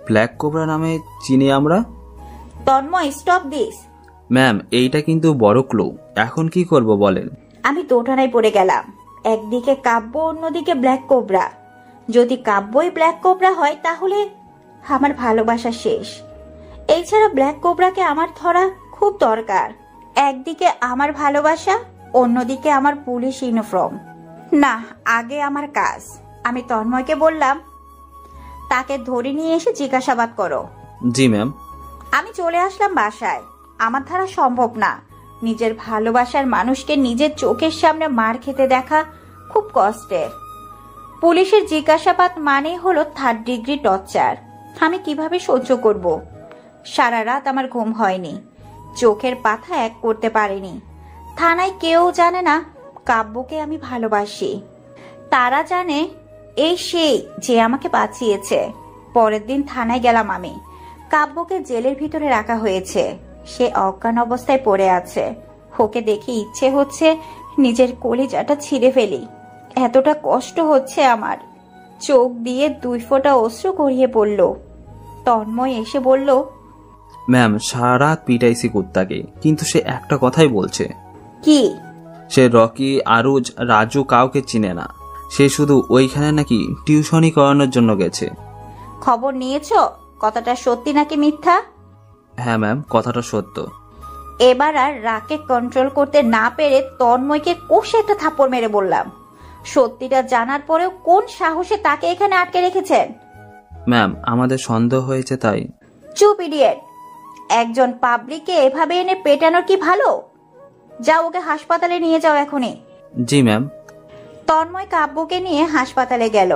ব্ল্যাক কোবরা নামে চিনি আমরা? Tanmoy, stop this. ম্যাম এইটা কিন্তু বড় ক্লু, এখন কি করব বলেন? আমি দোটানায় পড়ে গেলাম। একদিকে কাব্য, অন্যদিকে ব্ল্যাক কোবরা। যদি কাব্যই ব্ল্যাক কোবরা হয় তাহলে আমার ভালোবাসা শেষ। এছাড়া ব্ল্যাক কোবরাকে আমার ধরা খুব দরকার। একদিকে আমার ভালোবাসা, অন্যদিকে আমার পুলিশ ইউনিফর্ম। না, আগে আমার কাজ। আমি তন্ময়কে বললাম, তাকে ধরে নিয়ে এসে জিজ্ঞাসাবাদ করো। জি ম্যাম। আমি চলে আসলাম বাসায়। আমার দ্বারা সম্ভব না। নিজের ভালোবাসার মানুষকে নিজের চোখের সামনে মার খেতে দেখা খুব কষ্টের। পুলিশের জিজ্ঞাসাবাদ মানে হলো 3rd ডিগ্রি টর্চার। আমি কিভাবে সহ্য করব? সারা রাত আমার ঘুম হয়নি, চোখের পাতা এক করতে পারিনি। থানায় কেউ জানে না কাব্যকে আমি ভালোবাসি। তারা জানে এই সেই যে আমাকে বাঁচিয়েছে। পরের দিন থানায় গেলাম আমি। কাব্যকে জেলের ভিতরে রাখা হয়েছে। সে অজ্ঞান অবস্থায় পড়ে আছে। ওকে দেখে ইচ্ছে হচ্ছে নিজের কলিজাটা ছিঁড়ে ফেলি। এতটা কষ্ট হচ্ছে আমার। চোখ দিয়ে 2 ফোঁটা অশ্রু গড়িয়ে পড়ল। তন্ময় এসে বলল, ম্যাম সারা রাত পিটাইছি কুত্তাকে, কিন্তু সে একটা কথাই বলছে। কি? সে রকি, আরুজ, রাজু কাউকে চিনে না। সে শুধু ওইখানে নাকি টিউশনি করানোর জন্য গেছে। খবর নিয়েছো? কথাটা সত্যি নাকি মিথ্যা? হ্যাঁ ম্যাম, কথাটা সত্য। এবার আর রাগকে কন্ট্রোল করতে না পেরে তন্ময়কে কষে একটা থাপ্পড় মেরে বললাম, সত্যিটা জানার পরেও কোন সাহসে তাকে এখানে আটকে রেখেছেন? ম্যাম আমাদের সন্দেহ হয়েছে তাই। চুপ ইডিয়েট! একজন পাবলিককে এভাবে এনে পেটানোর কি ভালো? যাও, ওকে হাসপাতালে নিয়ে যাও এখনই। জি ম্যাম। তন্ময় কাব্যকে নিয়ে হাসপাতালে গেল।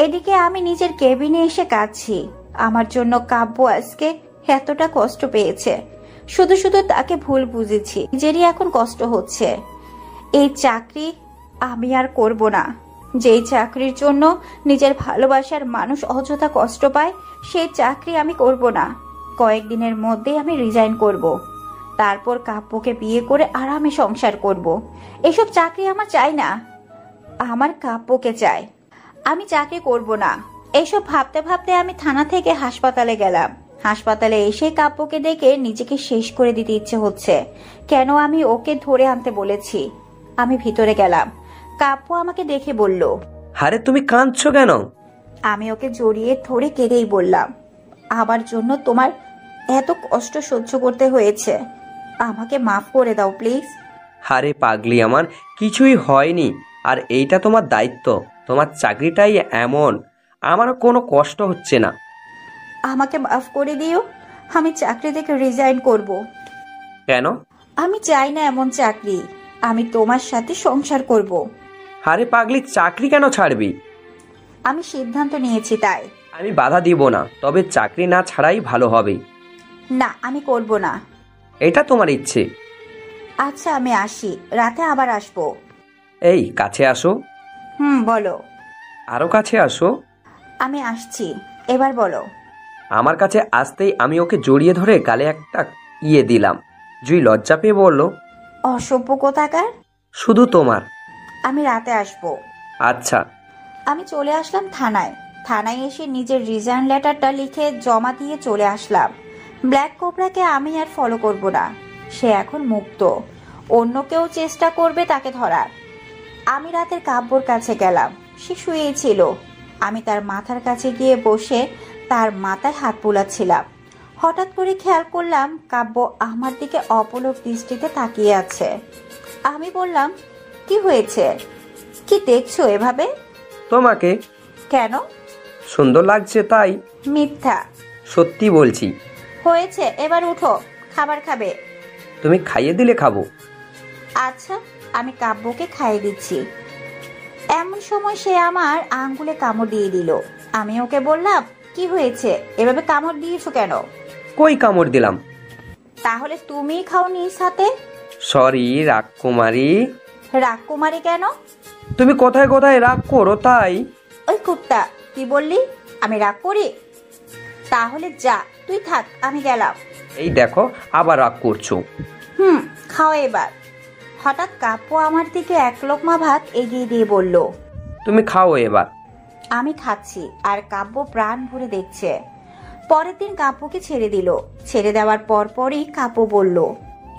এদিকে আমি নিজের কেবিনে এসে কাঁদছি। আমার জন্য কাব্য আজকে এতটা কষ্ট পেয়েছে। শুধু শুধু তাকে ভুল বুঝেছি, নিজেরই এখন কষ্ট হচ্ছে। এই চাকরি আমি আর করব না। যেই চাকরির জন্য নিজের ভালোবাসার মানুষ অযথা কষ্ট পায়, সেই চাকরি আমি করব না। কয়েকদিনের মধ্যে আমি রিজাইন করব, তারপর কাব্যকে বিয়ে করে আরামে সংসার করব। এসব চাকরি আমার চাই না, আমার কাব্যকে চাই। আমি চাকরি করব না। এসব ভাবতে ভাবতে আমি থানা থেকে হাসপাতালে গেলাম। হাসপাতালে এসে কাব্যকে দেখে নিজেকে শেষ করে দিতে ইচ্ছে হচ্ছে। কেন আমি ওকে ধরে আনতে বলেছি। আমি ভিতরে গেলাম। কাব্য আমাকে দেখে বলল, আরে তুমি কাঁদছো কেন? আমি ওকে জড়িয়ে ধরে কেঁদেই বললাম, আমার জন্য তোমার এত কষ্ট সহ্য করতে হয়েছে, আমাকে মাফ করে দাও প্লিজ। আরে পাগলি, আমার কিছুই হয়নি, আর এইটা তোমার দায়িত্ব। তোমার চাকরিটাই এমন, আমার কোনো কষ্ট হচ্ছে না। আমাকে মাফ করে দিও, আমি চাকরি থেকে রিজাইন করব। কেন? আমি চাই না এমন চাকরি, আমি তোমার সাথে সংসার করব। আরে পাগলি, চাকরি কেন ছাড়বি? আমি সিদ্ধান্ত নিয়েছি তাই। আমি বাধা দিব না, তবে চাকরি না ছাড়াই ভালো হবে। না, আমি করব না। এটা তোমার ইচ্ছে। আচ্ছা, আমি আসি, রাতে আবার আসবো। এই কাছে আসো। বলো। আরো কাছে আসো। আমি আসছি, এবার বলো। আমার কাছে আসতেই আমি ওকে জড়িয়ে ধরে গালে একটা দিলাম। জুই লজ্জা পেয়ে বলল, অসভ্য কোথাকার। শুধু তোমার। আমি রাতে আসবো। আচ্ছা। আমি চলে আসলাম থানায়। থানায় এসে নিজের রিজাইন লেটারটা লিখে জমা দিয়ে চলে আসলাম। ব্ল্যাক কোবরাকে আমি আর ফলো করব না, সে এখন মুক্ত। অন্য কেউ চেষ্টা করবে তাকে ধরার। আমি রাতের কাব্যর কাছে গেলাম। সে শুয়েই ছিল। আমি তার মাথার কাছে গিয়ে বসে তার মাথায় হাত বুলাচ্ছিলাম। হঠাৎ করে খেয়াল করলাম কাব্য আমার দিকে অপলক দৃষ্টিতে তাকিয়ে আছে। আমি বললাম, কি হয়েছে? কি দেখছো এভাবে? তোমাকে। কেন? সুন্দর লাগছে তাই। মিথ্যা। সত্যি বলছি। হয়েছে, এবার উঠো, খাবার খাবে। তুমি খাইয়ে দিলে খাবো। আচ্ছা, আমি কাব্যকে খাইয়ে দিচ্ছি। এমন সময় সে আমার আঙ্গুলে কামড় দিয়ে দিল। আমি ওকে বললাম, কি হয়েছে, এভাবে কামড় দিয়েছো কেন? কই কামড় দিলাম? তাহলে তুমি খাওনি সাথে? সরি রাজকুমারী। রাজকুমারী কেন? তুমি কোথায় কোথায় রাগ করো তাই। ওই কুত্তা, কি বললি? আমি রাগ করি? তাহলে যা, তুই থাক, আমি গেলাম। এই দেখো, আবার রাগ করছো। খাও এবার। হঠাৎ কাব্য আমার দিকে এক লোকমা ভাত এগিয়ে দিয়ে বলল, তুমি খাও এবার। আমি খাচ্ছি, আর কাব্য প্রাণ ভরে দেখছে। পরের দিন কাব্যকে ছেড়ে দিল। ছেড়ে দেওয়ার পরপরই কাব্য বলল,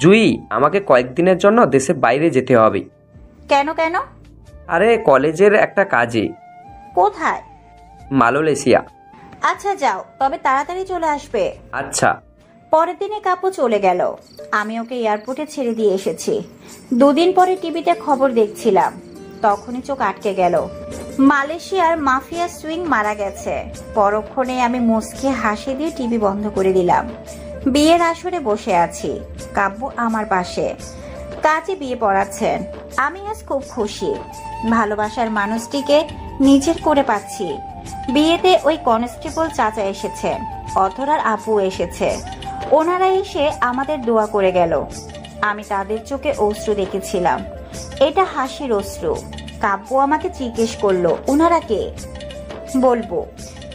জুই, আমাকে কয়েকদিনের জন্য দেশের বাইরে যেতে হবে। কেন কেন? আরে কলেজের একটা কাজে। কোথায়? মালয়েশিয়া। আচ্ছা যাও, তবে তাড়াতাড়ি চলে আসবে। আচ্ছা। পরের দিনে কাব্য চলে গেল। আমি ওকে এয়ারপোর্টে ছেড়ে দিয়ে এসেছি। দুদিন পরে টিভিতে খবর দেখছিলাম, তখনই চোখ আটকে গেল। মালয়েশিয়ার মাফিয়া সুইং মারা গেছে। পরক্ষণে আমি মুচকি হাসি দিয়ে টিভি বন্ধ করে দিলাম। বিয়ের আসরে বসে আছি। কাব্য আমার পাশে কাজে বিয়ে পড়াচ্ছেন। আমি আজ খুব খুশি। ভালোবাসার মানুষটিকে নিজের করে পাচ্ছি। বিয়েতে ওই কনস্টেবল চাচা এসেছে, অথরার আপু এসেছে। ওনারা এসে আমাদের দোয়া করে গেল। আমি তাদের চোখে অশ্রু দেখেছিলাম। এটা হাসির অশ্রু। কাব্য আমাকে জিজ্ঞেস করলো, ওনারা কে? বলবো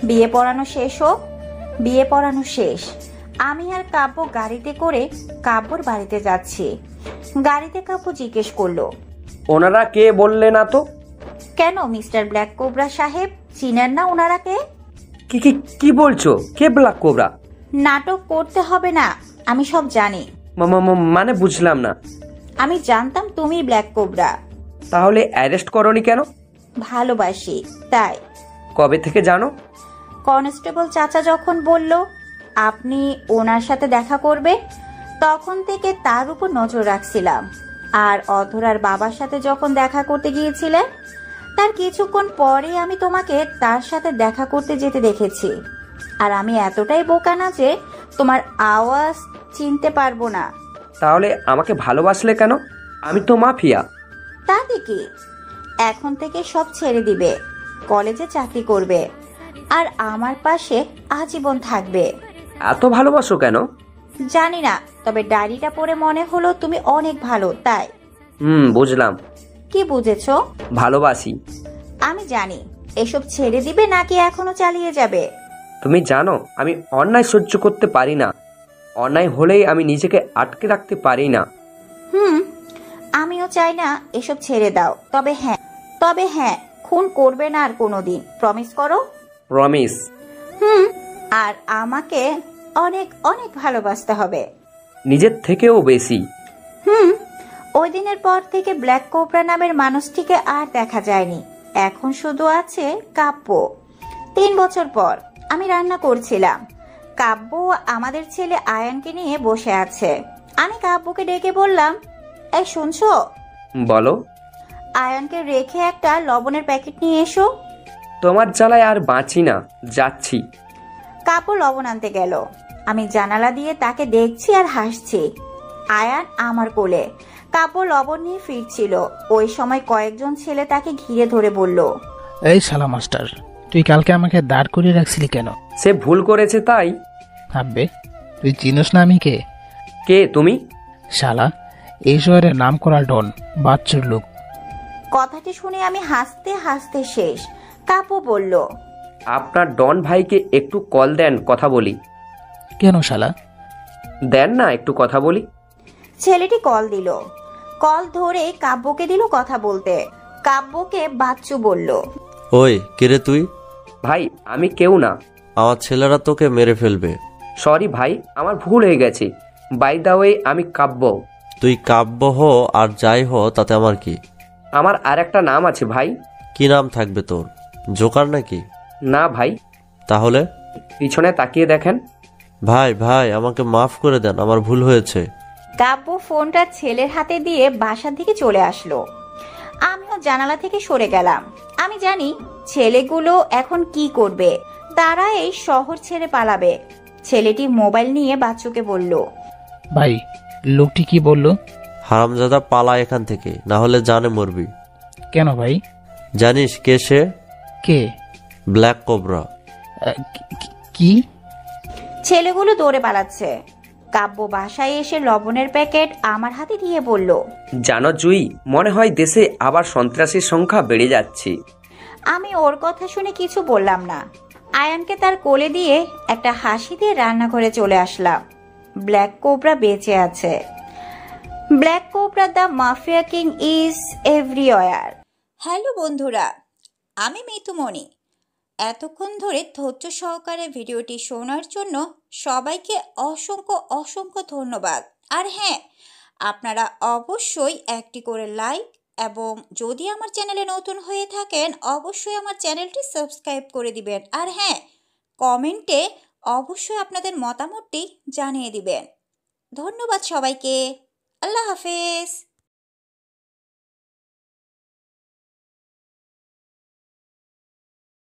বিয়ে পড়ানো শেষ হোক। বিয়ে পড়ানো শেষ। আমি আর কাব্য গাড়িতে করে কাব্যর বাড়িতে যাচ্ছি। গাড়িতে কাব্য জিজ্ঞেস করলো, ওনারা কে বললে না তো? কেন মিস্টার ব্ল্যাক কোবরা সাহেব, চিনেন না ওনারা কে? কি কি কি বলছো? কে ব্ল্যাক কোবরা? নাটক করতে হবে না, আমি সব জানি। মানে বুঝলাম না। আমি জানতাম তুমি ব্ল্যাক কোবরা। তাহলে অ্যারেস্ট করনি কেন? ভালোবাসি তাই। কবে থেকে জানো? কনস্টেবল চাচা যখন বলল আপনি ওনার সাথে দেখা করবে, তখন থেকে তার উপর নজর রাখছিলাম। আর অধরার বাবার সাথে যখন দেখা করতে গিয়েছিলেন, তার কিছুক্ষণ পরে আমি তোমাকে তার সাথে দেখা করতে যেতে দেখেছি। আর আমি এতটাই বোকা না যে তোমার আওয়াজ চিনতে পারবো না। তাহলে আমাকে ভালোবাসলে কেন? আমি তো মাফিয়া। তাতে কি, এখন থেকে সব ছেড়ে দিবে, কলেজে চাকরি করবে, আর আমার পাশে আজীবন থাকবে। এত ভালোবাসো কেন? জানি না, তবে ডায়েরিটা পড়ে মনে হলো তুমি অনেক ভালো, তাই। বুঝলাম। কি বুঝেছো? ভালোবাসি। আমি জানি। এসব ছেড়ে দিবে নাকি এখনো চালিয়ে যাবে? তুমি জানো আমি অন্যায় সহ্য করতে পারি না। অন্যায় হলেই আমি নিজেকে আটকে রাখতে পারি না। আমিও চাই না এসব ছেড়ে দাও। তবে হ্যাঁ, খুন করবে না আর কোনোদিন। প্রমিস করো। প্রমিস। আর আমাকে অনেক অনেক ভালোবাসতে হবে, নিজের থেকেও বেশি। ওই দিনের পর থেকে ব্ল্যাক কোবরা নামের মানুষটিকে আর দেখা যায়নি। এখন শুধু আছে কাব্য। 3 বছর পর আমি রান্না করছিলাম। কাব্য আমাদের ছেলে আয়ানকে নিয়ে বসে আছে। আমি কাব্যকে ডেকে বললাম, এই শুনছো? বলো। আয়ানকে রেখে একটা লবণের প্যাকেট নিয়ে এসো। তোমার জ্বালায় আর বাঁচি না, যাচ্ছি। কাব্য লবণ আনতে গেল। আমি জানালা দিয়ে তাকে দেখছি আর হাসছি। আয়ান আমার কোলে, কাব্য লবণ নিয়ে ফিরছিল। ওই সময় কয়েকজন ছেলে তাকে ঘিরে ধরে বলল, এই শালা মাস্টার, তুই কালকে আমাকে দাঁড় করিয়ে রাখছিলি কেন? সে ভুল করেছে তাই। আব্বে, তুই চিনোস না আমি কে? কে তুমি? শালা এই শহরের নাম করা ডন, বাচ্চার লোক। কথাটি শুনে আমি হাসতে হাসতে শেষ। কাব্য বলল, আপনার ডন ভাইকে একটু কল দেন, কথা বলি। কেন শালা? দেন না, একটু কথা বলি। ছেলেটি কল দিল। কল ধরে কাব্যকে দিল কথা বলতে। কাব্যকে বাচ্চু বলল, ওই কিরে তুই? ভাই আমি কেউ না। আমার ছেলেরা তোকে মেরে ফেলবে। সরি ভাই, আমার ভুল হয়ে গেছে। বাই দা ওয়ে, আমি কাব্য। তুই কাব্য হ আর যাই হ, তাতে আমার কি? আমার আর একটা নাম আছে ভাই। কি নাম থাকবে তোর? জোকার নাকি? না ভাই। তাহলে? পিছনে তাকিয়ে দেখেন। ভাই ভাই, আমাকে মাফ করে দেন, আমার ভুল হয়েছে। কাব্য ফোনটা ছেলের হাতে দিয়ে বাসার দিকে চলে আসলো। আমিও জানালা থেকে সরে গেলাম। আমি জানি ছেলেগুলো এখন কি করবে। তারা এই শহর ছেড়ে পালাবে। ছেলেটি মোবাইল নিয়ে বাচ্চুকে বলল, ভাই লোকটি কি বলল? হারামজাদা পালা এখান থেকে, না হলে জানে মরবি। কেন ভাই? জানিস কে সে? কে? Black cobra. কি? ছেলেগুলো দৌড়ে পালাচ্ছে। কাব্য বাসায় এসে লবণের প্যাকেট আমার হাতে দিয়ে বলল, জানো জুই, মনে হয় দেশে আবার সন্ত্রাসীর সংখ্যা বেড়ে যাচ্ছে। আমি ওর কথা শুনে কিছু বললাম না। আয়ানকে তার কোলে দিয়ে একটা হাসি দিয়ে রান্নাঘরে চলে আসলাম। ব্ল্যাক কোবরা বেঁচে আছে। Black cobra the mafia king is everywhere. Hello বন্ধুরা, আমি মিতুমণি। এতক্ষণ ধরে ধৈর্য সহকারে ভিডিওটি শোনার জন্য সবাইকে অসংখ্য অসংখ্য ধন্যবাদ। আর হ্যাঁ, আপনারা অবশ্যই একটি করে লাইক এবং যদি আমার চ্যানেলে নতুন হয়ে থাকেন অবশ্যই আমার চ্যানেলটি সাবস্ক্রাইব করে দিবেন। আর হ্যাঁ, কমেন্টে অবশ্যই আপনাদের মতামতটি জানিয়ে দিবেন। ধন্যবাদ সবাইকে। আল্লাহ হাফেজ।